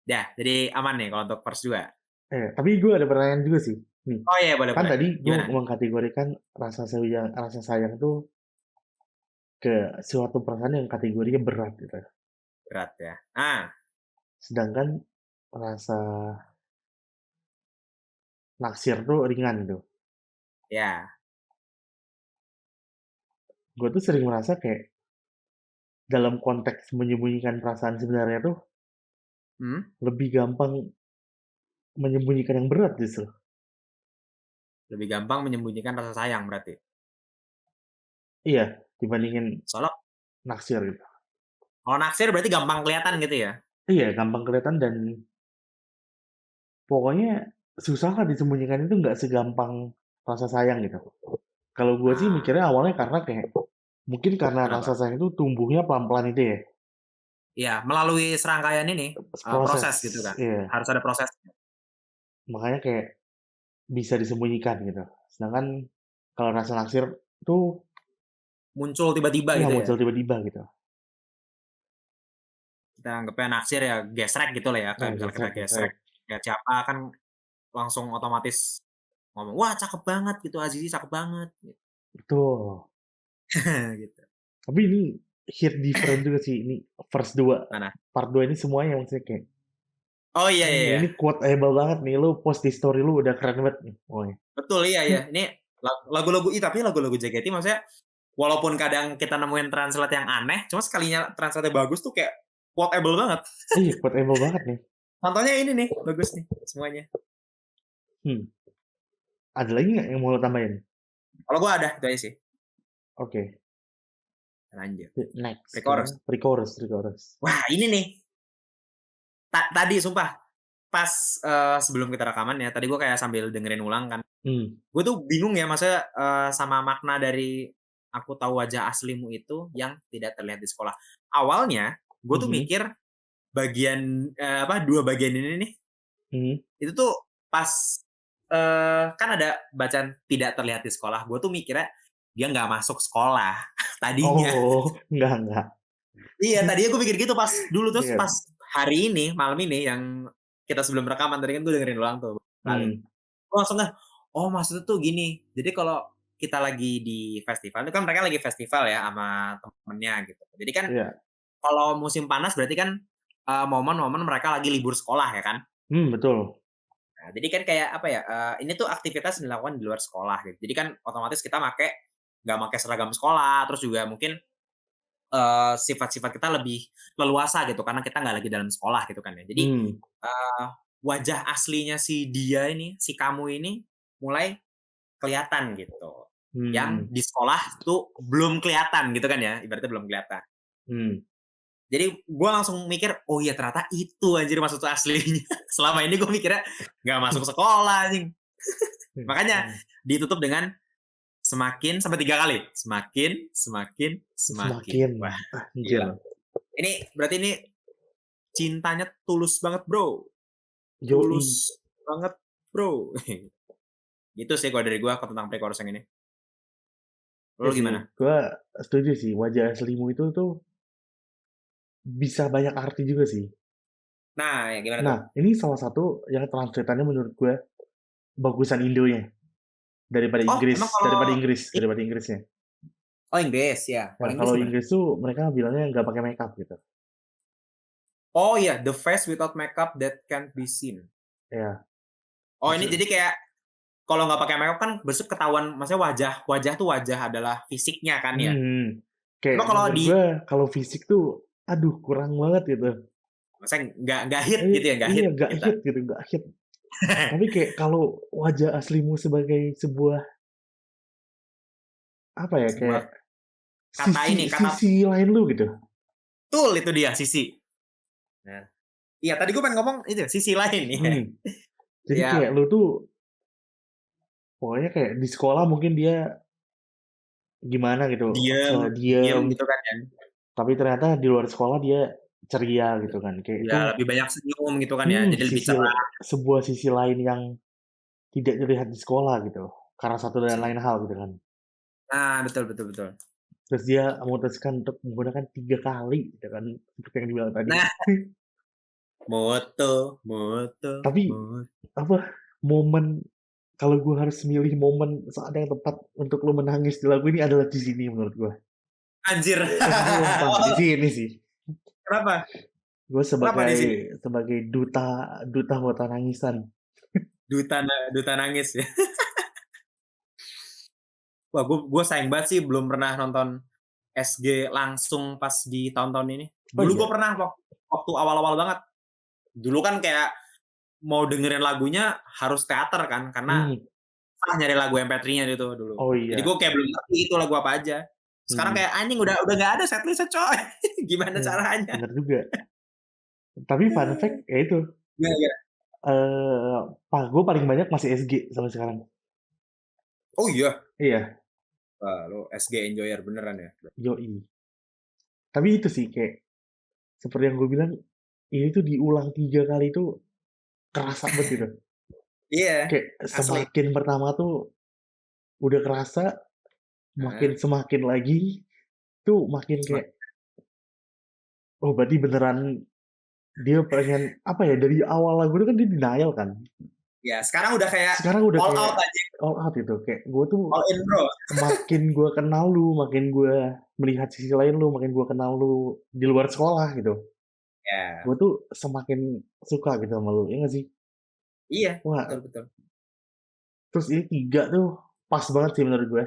S3: Ya, jadi aman nih kalau untuk verse 2.
S2: Tapi gue ada pertanyaan juga sih. Nih,
S3: Oh iya, boleh
S2: kan
S3: boleh.
S2: tadi gue
S3: Gimana?
S2: mengkategorikan rasa sayang tuh ke suatu perasaan yang kategorinya berat gitu.
S3: Berat ya.
S2: Sedangkan rasa naksir tuh ringan gitu.
S3: Ya.
S2: Gue tuh sering merasa kayak dalam konteks menyembunyikan perasaan sebenarnya tuh lebih gampang menyembunyikan yang berat justru.
S3: Lebih gampang menyembunyikan rasa sayang berarti?
S2: Iya, dibandingin
S3: Soalnya
S2: naksir gitu.
S3: kalau naksir berarti gampang kelihatan gitu ya?
S2: Iya, gampang kelihatan dan pokoknya susah lah disembunyikan itu nggak segampang rasa sayang gitu. Kalau gue sih
S3: Ah,
S2: mikirnya awalnya karena kayak mungkin karena rasa
S3: kenapa?
S2: sayang itu tumbuhnya pelan-pelan itu ya,
S3: Iya, melalui serangkaian ini,
S2: proses.
S3: proses gitu kan?
S2: Iya,
S3: Harus ada proses.
S2: makanya kayak bisa disembunyikan gitu. Sedangkan kalau rasa naksir tuh
S3: Muncul tiba-tiba
S2: ya
S3: gitu ya?
S2: muncul tiba-tiba gitu.
S3: Kita anggapnya naksir ya gesrek gitu lah ya, kayak
S2: Nah,
S3: misalnya kita
S2: gesrek,
S3: gesrek
S2: gesrek.
S3: lihat siapa kan langsung otomatis ngomong, "Wah cakep banget," gitu, "Azizi cakep banget,"
S2: Betul.
S3: gitu.
S2: Tapi ini hit different juga sih. Ini verse 2,
S3: Mana?
S2: part 2 ini semuanya maksudnya kayak,
S3: Oh, iya iya iya.
S2: ini quoteable banget nih. Lu post di story lu udah keren banget nih. Woy.
S3: Betul, iya iya. Ini lagu-lagu tapi lagu-lagu JKT maksudnya walaupun kadang kita nemuin translate yang aneh, cuma sekalinya translate bagus tuh kayak quotable banget.
S2: Iya, quoteable banget nih.
S3: Contohnya ini nih, bagus nih semuanya.
S2: Hmm. Ada lagi nggak yang mau lo tambahin?
S3: Kalau gua ada, itu aja sih.
S2: Oke.
S3: Lanjut.
S2: Next
S3: Pre-chorus.
S2: ke pre-chorus, pre-chorus.
S3: Wah, ini nih. Tadi sumpah pas sebelum kita rekaman ya, tadi gua kayak sambil dengerin ulang kan.
S2: Hmm.
S3: Gue tuh bingung ya maksudnya sama makna dari aku tahu wajah aslimu itu yang tidak terlihat di sekolah. Awalnya gue tuh
S2: Mhm.
S3: mikir bagian dua bagian ini nih
S2: Mhm.
S3: itu tuh pas kan ada bacaan tidak terlihat di sekolah. Gue tuh mikirnya dia nggak masuk sekolah tadinya.
S2: Oh, enggak.
S3: Iya, tadinya gue mikir gitu pas dulu, terus
S2: Iya.
S3: pas hari ini, malam ini yang kita sebelum rekaman tadi kan gue dengerin ulang tuh kali.
S2: Hmm.
S3: Gue langsung oh maksudnya tuh gini, jadi kalau kita lagi di festival, itu kan mereka lagi festival ya sama temennya gitu. Jadi kan
S2: Iya.
S3: kalau musim panas berarti kan momen-momen mereka lagi libur sekolah ya kan.
S2: Betul.
S3: Nah, jadi kan kayak apa ya, ini tuh aktivitas dilakukan di luar sekolah gitu. Jadi kan otomatis kita nggak make seragam sekolah, terus juga mungkin sifat-sifat kita lebih leluasa gitu karena kita nggak lagi dalam sekolah gitu kan ya. Jadi
S2: Hmm.
S3: wajah aslinya si dia ini, si kamu ini mulai kelihatan gitu. Yang
S2: Hmm.
S3: di sekolah tuh belum kelihatan gitu kan ya, ibaratnya belum kelihatan.
S2: Hmm.
S3: Jadi gue langsung mikir, oh iya ternyata itu anjir maksud aslinya. Selama ini gue mikirnya nggak masuk sekolah anjing. Makanya
S2: Hmm.
S3: ditutup dengan semakin sampai 3 kali. Semakin, semakin, semakin.
S2: Semakin.
S3: Wah,
S2: Anjir.
S3: gila. Ini berarti ini cintanya tulus banget, Bro.
S2: Yoi.
S3: Tulus banget, Bro. Gitu sih kalau dari gua tentang pre-chorus yang ini.
S2: Ya
S3: Lu
S2: sih,
S3: gimana?
S2: gue setuju sih. Wajah aslimu itu tuh bisa banyak arti juga sih.
S3: Nah, ya gimana tuh?
S2: Nah, ini salah satu yang translatannya menurut gue bagusan Indonya daripada
S3: Oh, emang
S2: Inggris,
S3: kalau
S2: daripada Inggrisnya.
S3: oh Inggris ya.
S2: Ya,
S3: Kalau Inggris
S2: kalau
S3: gimana?
S2: Inggris tuh mereka bilangnya nggak pakai makeup gitu.
S3: Oh iya, the face without makeup that can't be seen.
S2: Ya,
S3: Oh ini
S2: maksud,
S3: jadi kayak kalau nggak pakai makeup kan besok ketahuan, maksudnya wajah wajah tuh wajah adalah fisiknya kan ya.
S2: kayak
S3: Cuma kalau
S2: menurut
S3: di
S2: gue kalau fisik tuh, aduh kurang banget gitu.
S3: maksudnya nggak hit gitu ya, nggak hit
S2: Iya, nggak
S3: kita.
S2: hit gitu, nggak hit. Tapi kayak kalau wajah aslimu sebagai sebuah apa ya,
S3: Sebuah
S2: kayak
S3: kata ini, kata
S2: sisi lain lu gitu.
S3: tool itu dia sisi. Nah, iya tadi gue pengen ngomong itu sisi lain ya.
S2: Hmm. Jadi
S3: Ya
S2: kayak lu tuh pokoknya kayak di sekolah mungkin dia gimana gitu,
S3: diem, diem
S2: diem,
S3: gitu kan ya.
S2: tapi ternyata di luar sekolah dia ceria gitu kan. Kayak
S3: Ya
S2: itu
S3: lebih banyak senyum gitu kan ya, jadi lebih
S2: sisi
S3: cerah.
S2: sebuah sisi lain yang tidak terlihat di sekolah gitu, karena satu dan lain hal gitu kan.
S3: Nah, betul betul betul.
S2: Terus dia memutuskan untuk menggunakan 3 kali gitu kan, seperti yang dibilang tadi.
S3: Nah, moto moto
S2: Tapi
S3: moto.
S2: apa, momen kalau gue harus milih momen saat yang tepat untuk lu menangis di lagu ini adalah di sini menurut gue.
S3: Anjir.
S2: Sumpah di
S3: Oh,
S2: sini sih.
S3: kenapa?
S2: Gue
S3: Kenapa di
S2: sebagai
S3: sini?
S2: sebagai duta duta mata nangisan.
S3: Duta nangis ya. Wah, gue sayang banget sih belum pernah nonton SG langsung pas di tahun-tahun ini.
S2: Oh
S3: Dulu gue
S2: iya?
S3: pernah waktu awal-awal banget. Dulu kan kayak mau dengerin lagunya harus teater kan, karena nyari lagu MP3-nya gitu dulu.
S2: Oh
S3: Jadi
S2: iya.
S3: gue kayak belum ngerti itu lagu apa aja. Sekarang kayak anjing udah nggak ada setlist-nya coy. Gimana caranya?
S2: Bener juga. Tapi fun fact ya itu,
S3: Gimana gimana?
S2: gue paling banyak masih SG sampai sekarang.
S3: Oh iya?
S2: Iya.
S3: Wah, lo SG enjoyer beneran ya?
S2: Yoi. Tapi itu sih kayak seperti yang gue bilang, ini tuh diulang 3 kali tuh kerasa banget gitu.
S3: Iya,
S2: Kayak
S3: asli.
S2: semakin pertama tuh udah kerasa, semakin lagi tuh makin kayak, oh berarti beneran dia pengen apa ya, dari awal lagu itu kan dia denial kan.
S3: Ya, sekarang udah kayak
S2: Sekarang udah
S3: all
S2: kayak
S3: out aja,
S2: all out gitu, kayak gue tuh
S3: all in bro.
S2: makin gue kenal lu, makin gue melihat sisi lain lu, makin gue kenal lu di luar sekolah gitu.
S3: Ya,
S2: Gue tuh semakin suka gitu sama lu, ya nggak sih?
S3: iya,
S2: Wah,
S3: betul betul.
S2: terus ini 3 tuh pas banget sih menurut gue.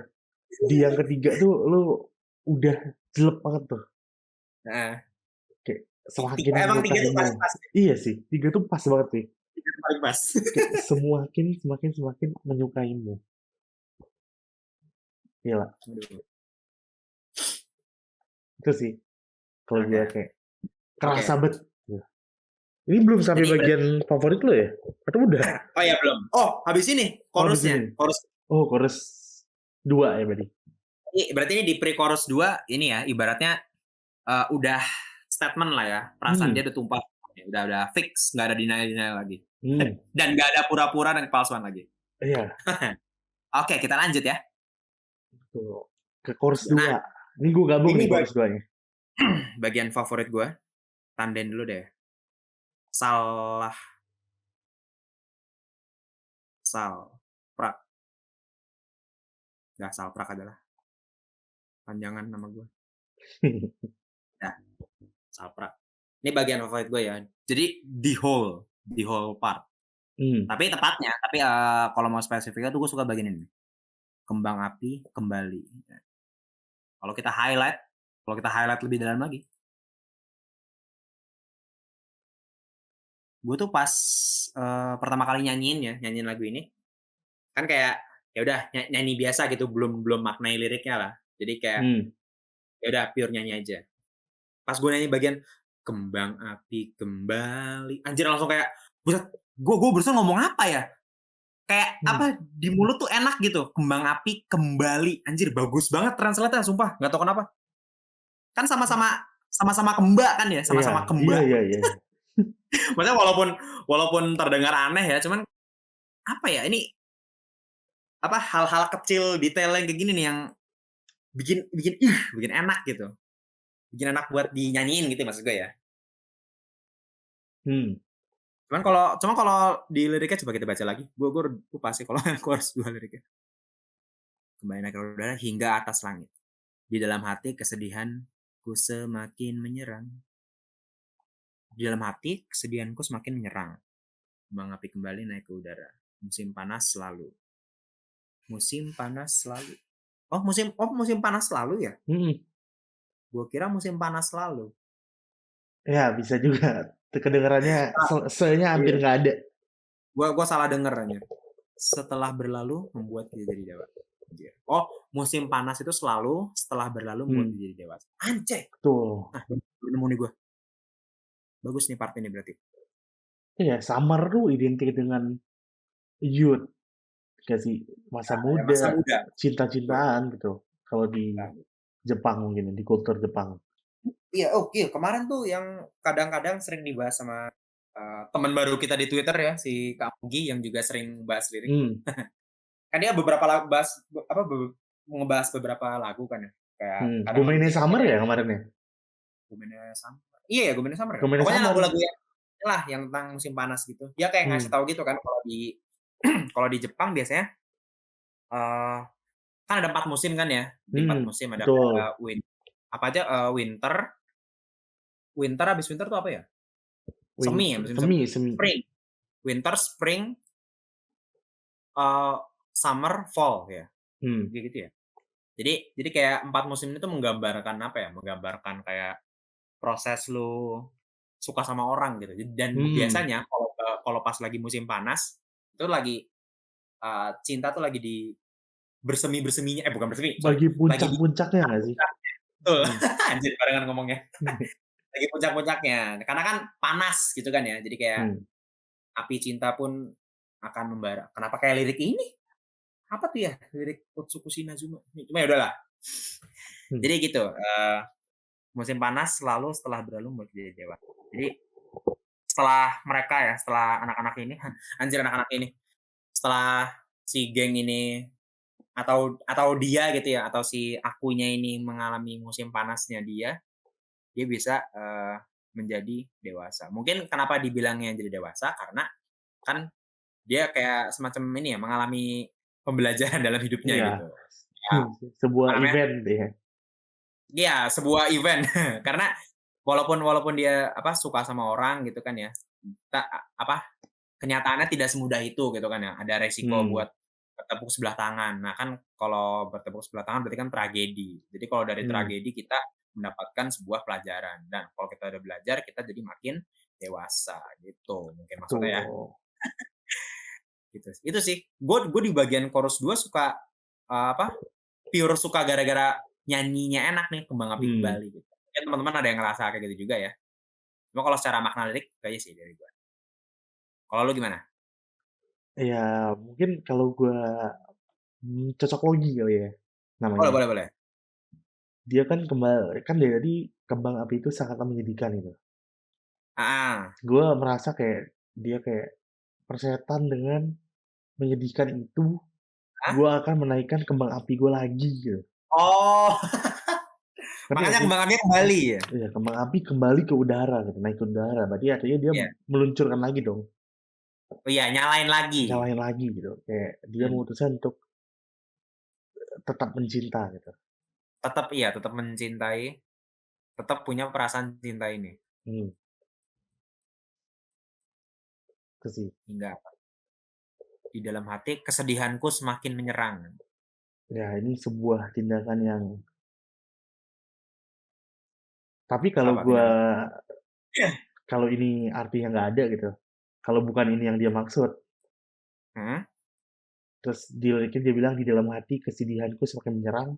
S2: Di yang ketiga tuh lu udah jelek banget tuh.
S3: Nah,
S2: Kayak semakin
S3: emang tiga tuh paling
S2: menyukaimu.
S3: pas,
S2: Iya sih, 3 tuh pas banget sih.
S3: tiga tuh paling pas.
S2: Kayak semakin menyukaimu. Gila,
S3: Aduh.
S2: itu sih. Kalau gue
S3: Oke,
S2: kayak
S3: oke.
S2: kerasa banget. Ini belum sampai
S3: Jadi
S2: bagian favorit lo ya? Atau udah?
S3: oh ya belum. Oh, habis ini
S2: Oh, habis
S3: chorusnya.
S2: ini.
S3: Chorus.
S2: Oh, chorus 2 ya berarti.
S3: Berarti ini di pre-chorus 2 ini ya, ibaratnya udah statement lah ya. Perasaan dia udah tumpah. Udah fix, nggak ada denial lagi. Dan nggak ada pura-pura dan kepalsuan lagi.
S2: Iya.
S3: Oke, kita lanjut ya.
S2: Tuh. Ke chorus
S3: Nah,
S2: 2. Ini gue gabung
S3: ini
S2: nih chorus 2-nya.
S3: bagian favorit gue. Tandain dulu deh. Salah. Salprak. Nggak, Salprak adalah panjangan nama gue. Nah, Salprak. Ini bagian favorit gue ya. Jadi the whole part. Tapi tepatnya, kalau mau spesifiknya tuh gue suka bagian ini. Kembang api kembali. Kalau kita highlight lebih dalam lagi. Gue tuh pas pertama kali nyanyiin lagu ini, kan kayak ya udah nyanyi biasa gitu, belum maknai liriknya lah. Jadi kayak ya udah pure nyanyi aja. Pas gue nyanyi bagian kembang api kembali, anjir langsung kayak buset, gue berusaha ngomong apa ya? Kayak apa di mulut tuh enak gitu, kembang api kembali, anjir bagus banget translate-nya, sumpah nggak tahu kenapa. Kan sama-sama kembak kan ya, sama-sama kembak.
S2: Iya.
S3: Maksudnya walaupun terdengar aneh ya, cuman apa ya ini apa hal-hal kecil detail yang kayak gini nih yang bikin enak gitu, bikin enak buat dinyanyiin gitu maksud gue ya. Cuman kalau di liriknya coba kita baca lagi, gue lupa sih kalau yang chorus 2 liriknya. Kembali naik ke udara hingga atas langit. Di dalam hati kesedihanku semakin menyerang. Di dalam hati kesedihanku semakin menyerang. Kembang api kembali naik ke udara. Musim panas selalu. Musim panas selalu. Oh musim panas selalu ya? Gue kira musim panas selalu.
S2: Ya bisa juga. Kedengarannya se-nya hampir nggak ada.
S3: Gue salah denger aja. Setelah berlalu membuat dia jadi dewasa. Oh, musim panas itu selalu setelah berlalu membuat dia jadi dewasa. Anjay.
S2: Tuh.
S3: Nah, nemu nih gue. Bagus nih part ini berarti.
S2: Iya, summer tuh identik dengan youth. Gak sih? Masa muda, cinta-cintaan gitu. Kalau di Jepang mungkin, di kultur Jepang.
S3: Iya, oke. Kemarin tuh yang kadang-kadang sering dibahas sama teman baru kita di Twitter ya, si Kak Mugi yang juga sering bahas lirik. Kan dia ngebahas beberapa lagu kan ya. Kayak
S2: Gomene Summer ya kemarin ya?
S3: Gomene Summer. Iya ya, Gomene Summer.
S2: Gomene
S3: Pokoknya
S2: Summer.
S3: lagu-lagu yang tentang musim panas gitu. Dia kayak ngasih tahu gitu kan kalau di Jepang biasanya kan ada 4 musim kan ya. Di 4 musim ada winter habis winter tuh apa ya? Semi ya, musim semi. Spring. Winter, spring, summer, fall ya. Gitu ya. Jadi kayak 4 musim ini tuh menggambarkan apa ya? Menggambarkan kayak proses lu suka sama orang gitu. Dan biasanya kalau pas lagi musim panas itu lagi cinta tuh lagi di bersemi-berseminya, bukan bersemi, sorry,
S2: Bagi
S3: lagi di
S2: puncak-puncaknya nggak sih?
S3: puncak-puncaknya. Betul,
S2: Mhm.
S3: anjir barengan ngomongnya. Lagi puncak-puncaknya, karena kan panas gitu kan ya, jadi kayak
S2: Mmm.
S3: api cinta pun akan membara. Kenapa kayak lirik ini? Apa tuh ya? Lirik Utsukushi Nazuma. Cuma ya udahlah.
S2: Mmm.
S3: Jadi gitu, musim panas selalu setelah berlalu membuat jadi dewasa. Jadi setelah mereka ya, setelah anak-anak ini, anjir anak-anak ini, setelah si geng ini atau dia gitu ya, atau si akunya ini mengalami musim panasnya dia bisa, menjadi dewasa. Mungkin kenapa dibilangnya jadi dewasa, karena kan dia kayak semacam ini ya, mengalami pembelajaran dalam hidupnya
S2: Iya.
S3: gitu. Ya, apa
S2: Sebuah
S3: namanya,
S2: event ya.
S3: iya sebuah event. Karena walaupun dia, suka sama orang gitu kan ya, apa, kenyataannya tidak semudah itu gitu kan ya, ada resiko
S2: Mmm.
S3: buat bertepuk sebelah tangan. Nah kan kalau bertepuk sebelah tangan berarti kan tragedi. Jadi kalau dari
S2: Mmm.
S3: tragedi kita mendapatkan sebuah pelajaran, dan kalau kita udah belajar kita jadi makin dewasa gitu, mungkin maksudnya ya.
S2: Betul.
S3: Gitu. Itu sih. Gue di bagian chorus 2 suka, pure suka gara-gara nyanyinya enak nih, Kembang Api
S2: Mmm.
S3: Kembali gitu. Mungkin teman-teman ada yang ngerasa kayak gitu juga ya. Cuma kalau secara makna lirik itu aja sih dari gue. Kalau lu gimana?
S2: Ya mungkin kalau gua, cocok logi kali ya
S3: Boleh
S2: namanya.
S3: boleh boleh.
S2: Dia kan dari tadi kembang api itu sangatlah menyedihkan gitu.
S3: Heeh.
S2: Gua merasa kayak dia kayak persetan dengan menyedihkan itu,
S3: Hah?
S2: gua akan menaikkan kembang api gua lagi gitu.
S3: Oh,
S2: Ngerti nggak
S3: makanya
S2: sih?
S3: Kembang Apinya kembali ya?
S2: Iya, kembang api kembali ke udara gitu, naik ke udara. Berarti artinya dia
S3: Iya.
S2: meluncurkan lagi dong,
S3: Oh iya, nyalain lagi.
S2: nyalain lagi gitu. Kayak dia
S3: Hmm.
S2: memutuskan untuk tetap mencinta gitu.
S3: Tetap mencintai, tetap punya perasaan cinta ini.
S2: Hmm, itu sih.
S3: Hingga di dalam hati kesedihanku semakin menyerang.
S2: Ya ini sebuah tindakan yang tapi kalau
S3: Apa
S2: gua
S3: tindakan?
S2: kalau ini artinya nggak ada gitu, kalau bukan ini yang dia maksud,
S3: Hmm?
S2: terus di liriknya dia bilang, "Di dalam hati kesedihanku semakin menyerang,"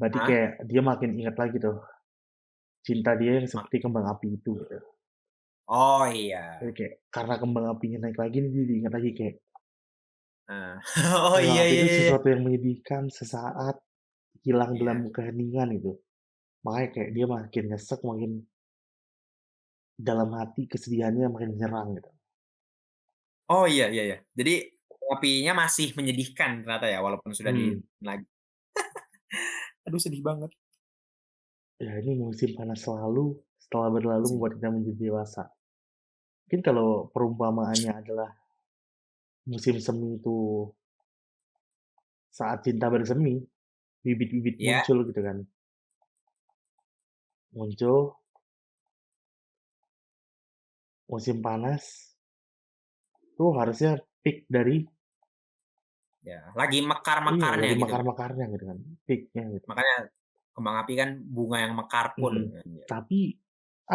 S2: berarti
S3: Hah?
S2: kayak dia makin ingat lagi tuh, cinta dia yang
S3: Mak
S2: seperti kembang api itu gitu.
S3: oh
S2: Jadi
S3: iya.
S2: kayak karena kembang apinya naik lagi nih, dia diingat lagi kayak,
S3: Heeh. Oh
S2: kembang
S3: iya
S2: api
S3: iya
S2: itu
S3: iya iya.
S2: sesuatu yang menyedihkan sesaat, hilang dalam
S3: Iya.
S2: keheningan gitu. Makanya kayak dia makin nyesek, makin dalam hati kesedihannya makin menyerang gitu.
S3: Oh iya iya iya. Jadi apinya masih menyedihkan ternyata ya walaupun sudah di
S2: Hmm,
S3: lagi. Aduh sedih banget.
S2: ya ini musim panas selalu, setelah berlalu
S3: Musim
S2: membuat kita menjadi dewasa. Mungkin kalau perumpamaannya adalah musim semi itu saat cinta bersemi, bibit-bibit
S3: iya,
S2: muncul gitu kan. Muncul, musim panas, tuh harusnya peak dari
S3: ya. Lagi
S2: iya,
S3: mekar-mekarnya
S2: dari
S3: gitu kan.
S2: mekar-mekarnya gitu kan, peak-nya gitu.
S3: Makanya kembang api kan bunga yang mekar pun
S2: Mhm.
S3: kan ya.
S2: Tapi,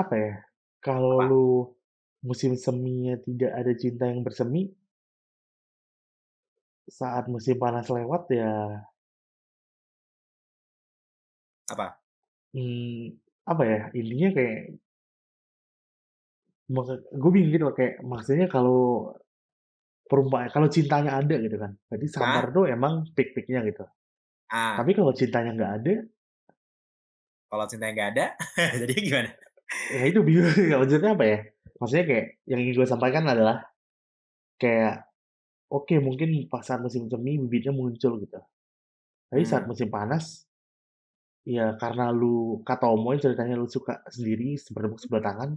S2: apa ya, kalau
S3: Apa?
S2: lu musim seminya tidak ada cinta yang bersemi, saat musim panas lewat ya,
S3: Apa?
S2: apa ya, intinya kayak gue bingung gitu loh, kayak maksudnya kalau cintanya ada gitu kan, berarti summer
S3: Hah?
S2: tuh emang peak-peak-nya gitu.
S3: Ah,
S2: Tapi kalau cintanya nggak ada,
S3: kalau cintanya nggak ada, jadi gimana?
S2: ya itu bingung maksudnya apa ya, maksudnya kayak yang ingin gue sampaikan adalah kayak, oke mungkin pas saat musim semi bibitnya muncul gitu, tapi saat
S3: Hmm,
S2: musim panas, ya karena kata Omoy ceritanya lu suka sendiri bertepuk sebelah tangan,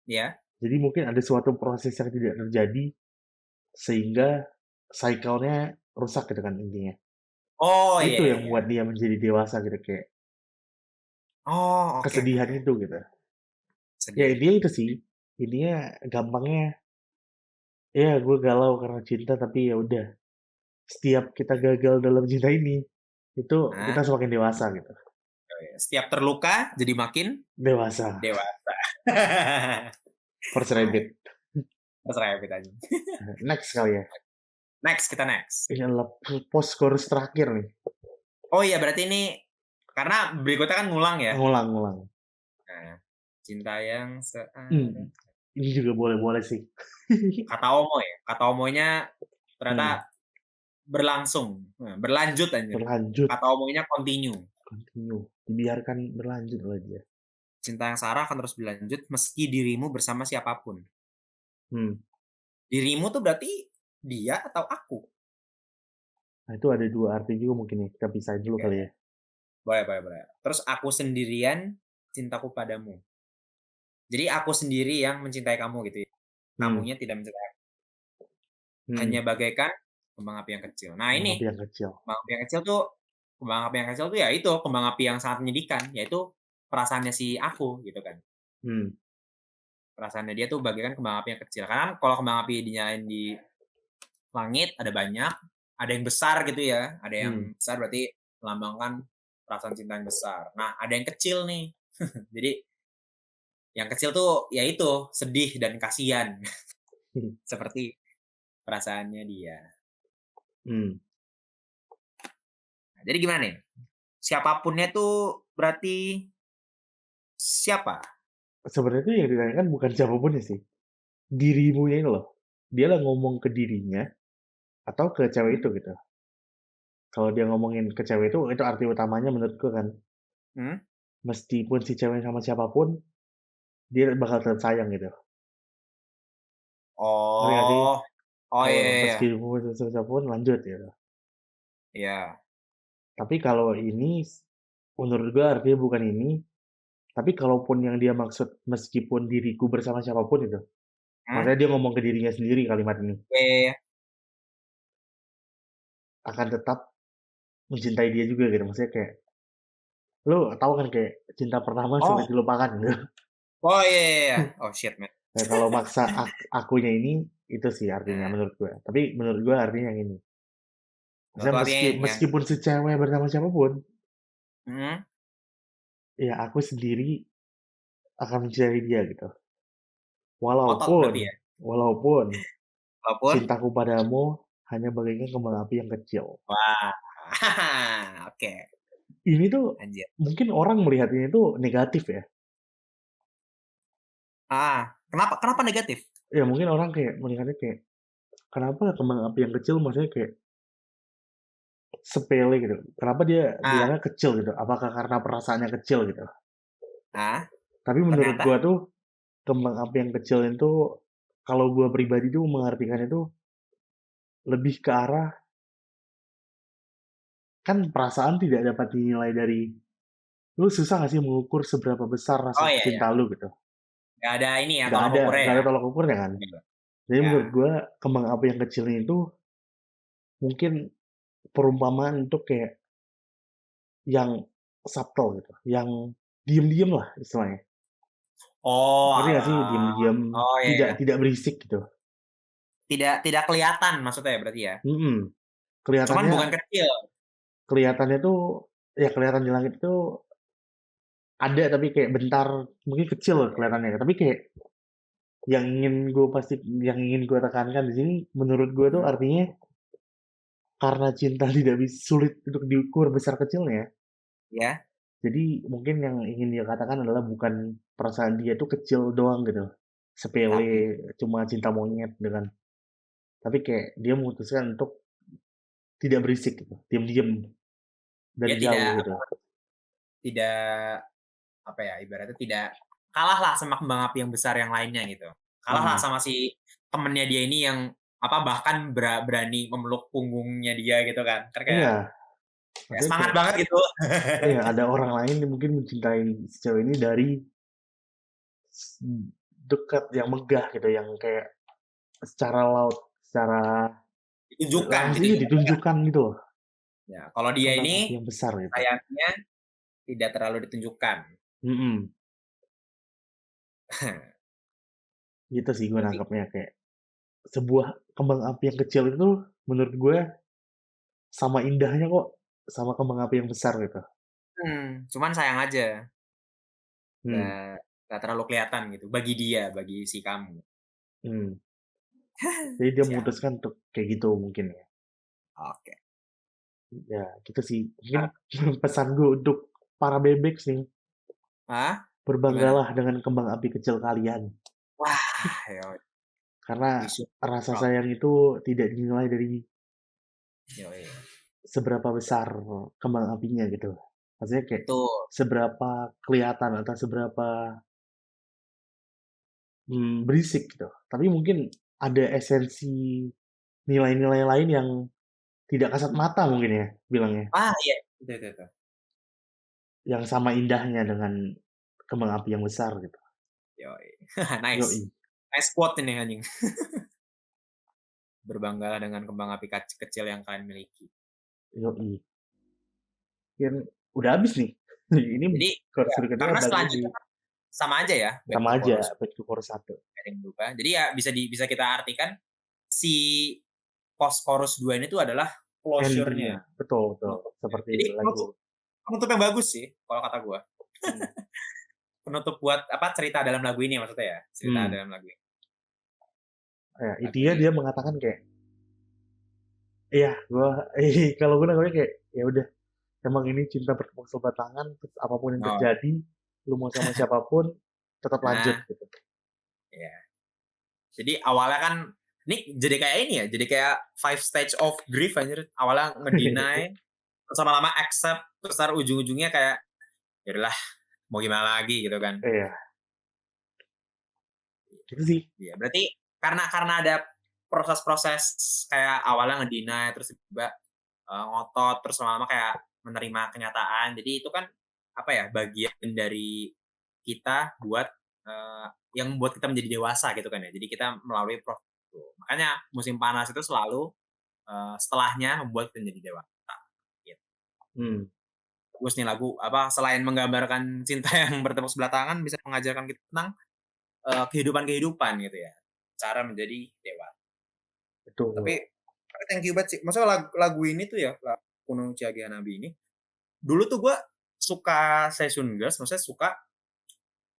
S3: iya.
S2: jadi mungkin ada suatu proses yang tidak terjadi, sehingga cycle-nya rusak gitu kan intinya.
S3: Oh iya
S2: Itu
S3: iya
S2: yang
S3: iya.
S2: membuat dia menjadi dewasa gitu, kayak
S3: Oh, oke oke
S2: kesedihan
S3: oke.
S2: itu gitu. Ya
S3: Sedih.
S2: intinya itu sih, intinya gampangnya, ya gue galau karena cinta tapi ya udah, setiap kita gagal dalam cinta ini, itu kita
S3: Hah?
S2: semakin dewasa gitu.
S3: Setiap terluka jadi makin
S2: Dewasa.
S3: dewasa.
S2: First Rabbit.
S3: First Rabbit aja.
S2: Next kali ya.
S3: Kita next.
S2: Ini adalah post chorus terakhir nih.
S3: Oh iya, berarti ini karena berikutnya kan ngulang ya.
S2: Ngulang.
S3: Nah, cinta yang
S2: Ini juga boleh sih.
S3: Kata Omo ya. Kata Omonya ternyata berlangsung, berlanjut aja.
S2: Berlanjut.
S3: Kata Omonya continue.
S2: Dibiarkan berlanjut lah dia.
S3: Cinta yang sarah akan terus berlanjut meski dirimu bersama siapapun. Dirimu tuh berarti dia atau aku?
S2: Nah, itu ada dua arti juga mungkin ya. Kita pisahin dulu kali ya.
S3: Boleh. Terus aku sendirian, cintaku padamu. Jadi aku sendiri yang mencintai kamu gitu ya. Kamunya tidak mencintai aku. Hanya bagaikan kembang api yang kecil. Nah ini, kembang api yang kecil tuh ya itu, kembang api yang sangat menyedihkan, yaitu perasaannya si aku gitu kan. Perasaannya dia tuh bagaikan kembang api yang kecil. Karena kalau kembang api dinyalain di langit ada banyak, ada yang besar gitu ya, ada yang besar berarti melambangkan perasaan cinta yang besar. Nah ada yang kecil nih, jadi yang kecil tuh ya itu sedih dan kasihan, seperti perasaannya dia. Nah, jadi gimana nih? Siapapunnya tuh berarti siapa?
S2: Sebenarnya yang ditanyakan bukan siapapunnya sih, dirimunya ini loh. Dia lah ngomong ke dirinya atau ke cewek itu gitu. Kalau dia ngomongin ke cewek itu arti utamanya menurutku kan. Meskipun si cewek sama siapapun, dia bakal tetap sayang gitu.
S3: Oh iya.
S2: Meskipun siapapun lanjut gitu.
S3: Iya.
S2: Tapi kalau ini, menurut gue artinya bukan ini. Tapi kalaupun yang dia maksud meskipun diriku bersama siapapun itu, maksudnya dia ngomong ke dirinya sendiri kalimat ini.
S3: Iya.
S2: Akan tetap mencintai dia juga gitu. Maksudnya kayak, lu tahu kan kayak cinta pertama sulit dilupakan gitu.
S3: Oh iya. Oh shit man.
S2: Nah, kalau maksa akunya ini, itu sih artinya menurut gue. Tapi menurut gue artinya yang ini. Maksudnya meskipun si cewek bersama siapapun, ya aku sendiri akan mencintai dia gitu. Walaupun cintaku padamu hanya bagaikan kembang api yang kecil.
S3: Wah, oke.
S2: Ini tuh mungkin orang melihat ini tuh negatif ya.
S3: Kenapa negatif?
S2: Ya mungkin orang kayak melihatnya kayak, kenapa kembang api yang kecil maksudnya kayak sepele gitu. Kenapa dia bilangnya kecil gitu? Apakah karena perasaannya kecil gitu? Tapi menurut gua tuh kembang api yang kecil itu, kalau gua pribadi tuh mengartikan itu lebih ke arah, kan perasaan tidak dapat dinilai dari, lu susah gak sih mengukur seberapa besar rasa cinta lu gitu?
S3: Gak ada ini ya,
S2: gak ada tolak ukurnya kan? Jadi menurut gua kembang api yang kecil itu mungkin perumpamaan untuk kayak yang subtle gitu, yang diem-diem lah istilahnya. Ngerti gak sih? Diem-diem, tidak berisik gitu.
S3: Tidak kelihatan maksudnya berarti ya?
S2: Kelihatannya,
S3: cuman bukan kecil.
S2: Kelihatannya tuh, ya kelihatan di langit itu ada tapi kayak bentar, mungkin kecil kelihatannya. Tapi kayak yang ingin gue tekankan di sini, menurut gue tuh artinya karena cinta tidak bisa, sulit untuk diukur besar kecilnya.
S3: Ya.
S2: Jadi mungkin yang ingin dia katakan adalah bukan perasaan dia tuh kecil doang gitu, sepele, cuma cinta monyet dengan, tapi kayak dia memutuskan untuk tidak berisik gitu, diam-diam dari jauh gitu.
S3: Tidak apa ya, ibaratnya tidak kalah lah sama kembang api yang besar yang lainnya gitu. Kalah lah sama si temennya dia ini yang bahkan berani memeluk punggungnya dia gitu kan. Kayak semangat banget gitu.
S2: Iya, ada orang lain yang mungkin mencintai si cewek ini dari dekat, yang megah gitu, yang kayak secara laut, secara ditunjukkan gitu loh.
S3: Ya, kalau dia ini
S2: yang besar gitu.
S3: sayangnya tidak terlalu ditunjukkan.
S2: Gitu sih gue nangkepnya, kayak sebuah kembang api yang kecil itu menurut gue sama indahnya kok sama kembang api yang besar gitu.
S3: Cuman sayang aja. nggak terlalu kelihatan gitu bagi dia, bagi si kamu.
S2: Jadi dia
S3: Siap.
S2: memutuskan untuk kayak gitu mungkin ya.
S3: Oke.
S2: Ya gitu sih. Mungkin
S3: Nah,
S2: pesan gue untuk para bebek sih,
S3: gimana?
S2: berbanggalah dengan kembang api kecil kalian.
S3: Wah, ya
S2: Karena
S3: isu
S2: rasa
S3: rock.
S2: sayang itu tidak dinilai dari
S3: Yoi.
S2: seberapa besar kembang apinya gitu. Maksudnya kayak
S3: Betul.
S2: seberapa kelihatan atau seberapa berisik gitu. Tapi mungkin ada esensi nilai-nilai lain yang tidak kasat mata mungkin ya bilangnya.
S3: Iya, itu.
S2: Yang sama indahnya dengan kembang api yang besar gitu.
S3: Yoi. Nice.
S2: Yoi,
S3: Nice quote ini anjing. Berbanggalah dengan kembang api kecil yang kalian miliki.
S2: yoi. Mungkin udah habis nih. Ini
S3: Jadi,
S2: chorus
S3: ya,
S2: berikutnya
S3: karena
S2: balik lagi.
S3: selanjutnya kan sama aja ya, back
S2: Sama
S3: to
S2: aja,
S3: chorus.
S2: back to chorus 1.
S3: Gak ada yang berubah. Jadi ya bisa kita artikan si post chorus 2 ini tuh adalah closure-nya.
S2: Ending-nya. Betul, betul.
S3: Penutupnya.
S2: Seperti
S3: Jadi
S2: lagu.
S3: penutup yang bagus sih kalau kata gua.
S2: Hmm.
S3: Penutup buat cerita dalam lagu ini maksudnya ya. Cerita dalam lagu ini.
S2: Ya,
S3: Lagu
S2: intinya
S3: ini.
S2: dia mengatakan kayak, iya, kalau gue nangkepnya kayak, ya udah, emang ini cinta bertepuk sebelah tangan, terus apapun yang
S3: Oh,
S2: terjadi, lu mau sama siapapun, tetap lanjut
S3: nah,
S2: gitu.
S3: ya. Jadi awalnya kan ini jadi kayak ini ya, jadi kayak 5 stage of grief anjir. Awalnya ngedeny, terus lama-lama accept, terus ntar ujung-ujungnya kayak ya udahlah mau gimana lagi gitu kan.
S2: Iya, gitu sih.
S3: Iya, berarti karena ada proses-proses kayak awalnya ngedeny terus tiba ngotot terus lama-lama kayak menerima kenyataan. Jadi itu kan apa ya, bagian dari kita buat yang membuat kita menjadi dewasa gitu kan ya. Jadi kita melalui proses itu. Makanya musim panas itu selalu setelahnya membuat kita menjadi dewasa. Gitu.
S2: Hmm,
S3: Terus nih lagu selain menggambarkan cinta yang bertepuk sebelah tangan bisa mengajarkan kita tentang kehidupan-kehidupan gitu ya. Cara menjadi dewasa. Tapi
S2: betul.
S3: thank you banget sih. Maksudnya lagu ini tuh ya, Kuno Ciage Hanabi ini, dulu tuh gue suka Session Girls, maksudnya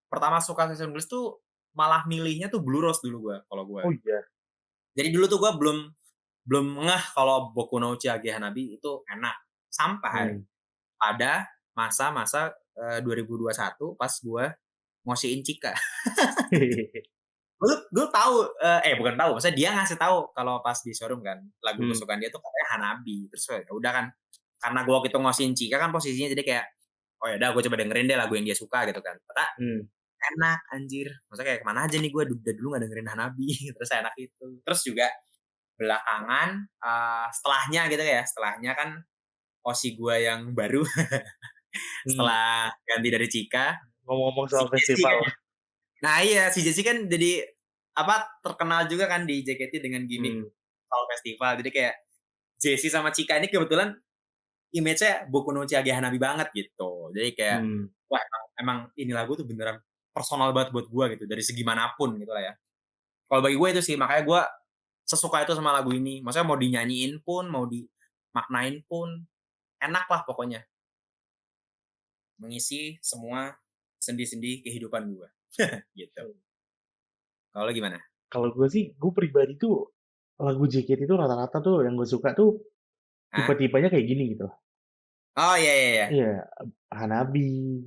S3: pertama suka Session Girls tuh malah milihnya tuh Blue Rose dulu gue, kalau gue.
S2: Oh iya.
S3: Jadi dulu tuh gue belum ngeh kalau Boku no Ciage Hanabi itu enak. Sampai
S2: Hmm.
S3: pada masa-masa 2021 pas gue ngosiin Cika. Gue tahu, bukan tahu, maksudnya dia ngasih tahu kalau pas di showroom kan, lagu kesukaan dia tuh katanya Hanabi. Terus ya udah kan, karena gue waktu itu ngosiin Cika kan posisinya jadi kayak, oh ya udah gue coba dengerin deh lagu yang dia suka gitu kan. Ternyata
S2: Hmm.
S3: enak anjir. Maksudnya kayak kemana aja nih gue dari dulu gak dengerin Hanabi, terus enak itu. Terus juga belakangan setelahnya gitu ya, setelahnya kan Osi gue yang baru
S2: Hmm.
S3: setelah ganti dari Cika,
S2: Ngomong-ngomong
S3: si
S2: soal
S3: Jessie
S2: festival.
S3: kan. Nah iya, si Jessie kan jadi terkenal juga kan di JKT dengan gimmick soal festival. Jadi kayak Jessie sama Chika ini kebetulan image-nya Boku no Chiage Hanabi banget gitu. Jadi kayak
S2: Hmm.
S3: wah emang ini lagu tuh beneran personal banget buat gue gitu dari segi manapun gitu lah ya. Kalau bagi gue itu sih makanya gue sesuka itu sama lagu ini. Maksudnya mau dinyanyiin pun, mau dimaknain pun enak lah pokoknya. Mengisi semua sendi-sendi kehidupan gue. Gitu. Kalau gimana?
S2: Kalau gue sih, gue pribadi tuh lagu JKT itu rata-rata tuh yang gue suka tuh
S3: Hah?
S2: tipe-tipenya kayak gini gitu.
S3: Oh iya iya iya.
S2: Iya, Hanabi,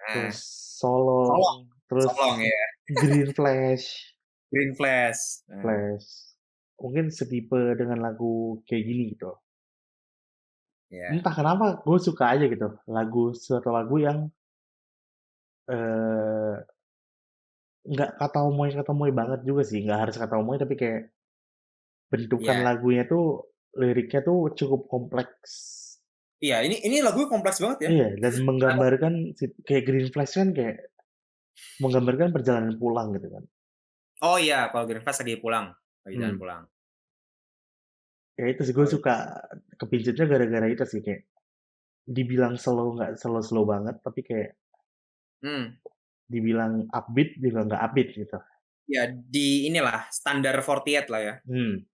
S3: Nah,
S2: terus Solong,
S3: Solong.
S2: terus
S3: Solong ya.
S2: Green Flash.
S3: Green Flash.
S2: Flash. Mungkin setipe dengan lagu kayak gini gitu.
S3: Ya.
S2: Entah kenapa gue suka aja gitu. Suatu lagu yang eh nggak kata moy banget juga sih. Nggak harus kata moy tapi kayak bentukan
S3: Iya.
S2: lagunya tuh, liriknya tuh cukup kompleks.
S3: Iya, ini lagunya kompleks banget ya.
S2: Iya, dan menggambarkan kayak Green Flash kan kayak menggambarkan perjalanan pulang gitu kan.
S3: Oh iya, kalau Green Flash lagi pulang, lagi jalan
S2: Hmm.
S3: pulang.
S2: Ya itu sih gue
S3: Oh iya.
S2: suka kepincut gara-gara itu sih kayak dibilang slow nggak slow banget tapi kayak
S3: Hmm.
S2: dibilang upbeat juga nggak upbeat gitu.
S3: Ya di inilah standar 48 lah ya.
S2: Hmm.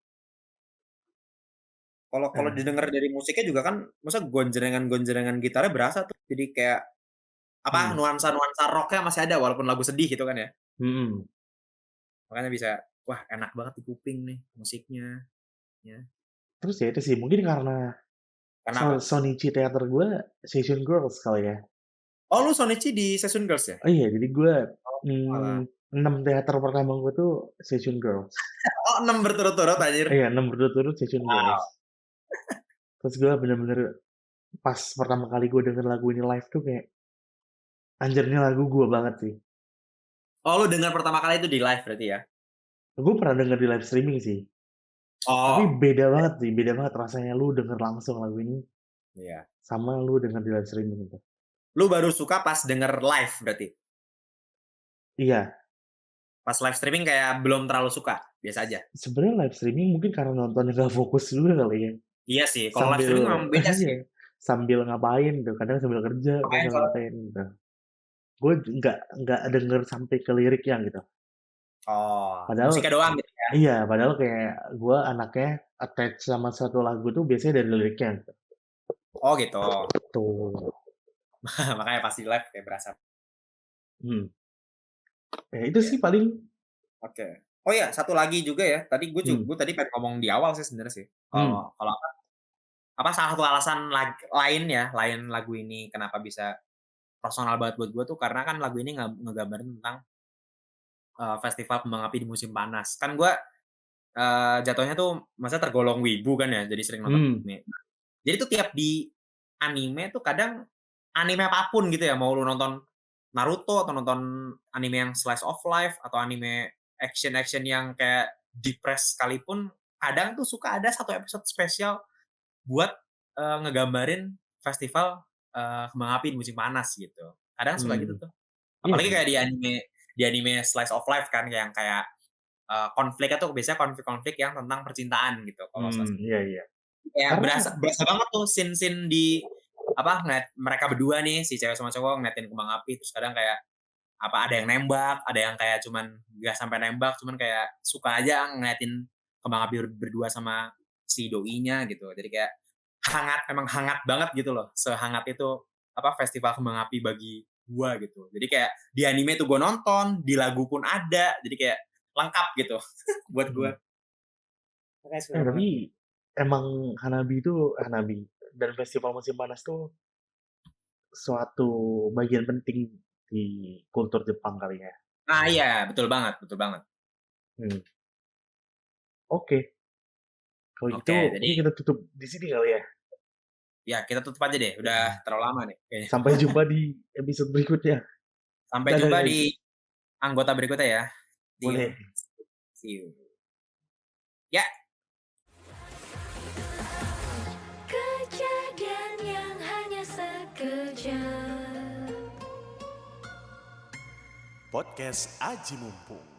S3: Kalau
S2: Nah,
S3: didengar dari musiknya juga kan, masa gonjrengan-gonjrengan gitarnya berasa tuh. Jadi kayak nuansa-nuansa rock-nya masih ada walaupun lagu sedih gitu kan ya.
S2: Mhm.
S3: Makanya bisa, wah enak banget di kuping nih musiknya, ya.
S2: Terus ya itu sih, mungkin karena
S3: Kenapa?
S2: Shonichi Theater gue Session Girls kali ya.
S3: Oh lu Shonichi di Session Girls ya?
S2: Oh iya, jadi gue,
S3: Oh oalah.
S2: 6 teater pertama gue tuh Session Girls.
S3: Oh 6 berturut-turut anjir.
S2: Iya, 6 berturut-turut Session
S3: Wow.
S2: Girls. Terus gue bener-bener pas pertama kali gue denger lagu ini live tuh kayak, anjir ini lagu gue banget sih.
S3: Oh lu dengar pertama kali itu di live berarti ya?
S2: Gue pernah denger di live streaming sih. Tapi
S3: Oh.
S2: beda banget sih, beda banget rasanya lu denger langsung lagu ini.
S3: Iya.
S2: Sama lu denger di live streaming itu.
S3: Lu baru suka pas denger live berarti?
S2: Iya.
S3: Pas live streaming kayak belum terlalu suka, biasa aja?
S2: Sebenarnya live streaming mungkin karena nontonnya nggak fokus juga kali ya.
S3: Iya sih, kalau live
S2: Sambil
S3: streaming memang beda sih.
S2: iya, sambil ngapain tuh, kadang sambil kerja, kadang
S3: Ngapain
S2: sambil
S3: soalnya?
S2: ngapain gitu. Gue nggak denger sampai ke liriknya gitu.
S3: Oh,
S2: Padahal
S3: musiknya doang gitu ya?
S2: iya, padahal kayak gue anaknya attach sama satu lagu tuh biasanya dari liriknya gitu.
S3: Oh gitu.
S2: Tuh.
S3: Makanya pas di live kayak berasa.
S2: Ya itu
S3: Iya.
S2: sih paling.
S3: Oke. Oh iya, satu lagi juga ya, tadi gue
S2: Mmm.
S3: tadi pengen ngomong di awal sih sebenarnya sih.
S2: Mmm.
S3: Kalau salah satu alasan lain lagu ini kenapa bisa personal banget buat gue tuh karena kan lagu ini ngegambarin tentang, festival kembang api di musim panas. Kan gue, jatuhnya tuh maksudnya tergolong wibu kan ya, jadi sering nonton
S2: Mmm.
S3: anime. Jadi tuh tiap di anime tuh kadang anime apapun gitu ya, mau lu nonton Naruto atau nonton anime yang slice of life atau anime action-action yang kayak depres sekalipun, kadang tuh suka ada satu episode spesial buat, ngegambarin festival, kembang api di musim panas gitu. Kadang suka gitu
S2: Mmm.
S3: tuh.
S2: Iya
S3: Apalagi
S2: sih.
S3: kayak di anime slice of life kan yang kayak, konfliknya tuh biasanya konflik-konflik yang tentang percintaan gitu kalau
S2: Iya iya.
S3: kayak
S2: Karena
S3: berasa berasa banget tuh scene-scene di ngeliat mereka berdua nih, si cewek sama cowok ngeliatin kembang api, terus kadang kayak ada yang nembak, ada yang kayak cuman nggak sampai nembak, cuman kayak suka aja ngeliatin kembang api berdua sama si doinya gitu. Jadi kayak emang hangat banget gitu loh, sehangat itu festival kembang api bagi gua gitu. Jadi kayak di anime tuh gua nonton, di lagu pun ada, jadi kayak lengkap gitu buat gua.
S2: mhm.
S3: Makanya suka banget.
S2: Tapi emang Hanabi dan festival musim panas tuh suatu bagian penting di kultur Jepang kali ya.
S3: Nah iya, betul banget betul banget.
S2: Mmm. Oke, kalau gitu
S3: Oke, jadi
S2: mungkin kita tutup di sini kali ya.
S3: ya kita tutup aja deh, udah
S2: Mmm.
S3: terlalu lama nih kayaknya.
S2: Sampai jumpa di episode berikutnya.
S3: Sampai
S2: Dadah
S3: jumpa
S2: guys.
S3: di anggota berikutnya ya. Deal.
S2: Boleh.
S3: See you. Ya.
S4: Kejadian yang hanya sekejap.
S1: Podcast Aji Mumpung.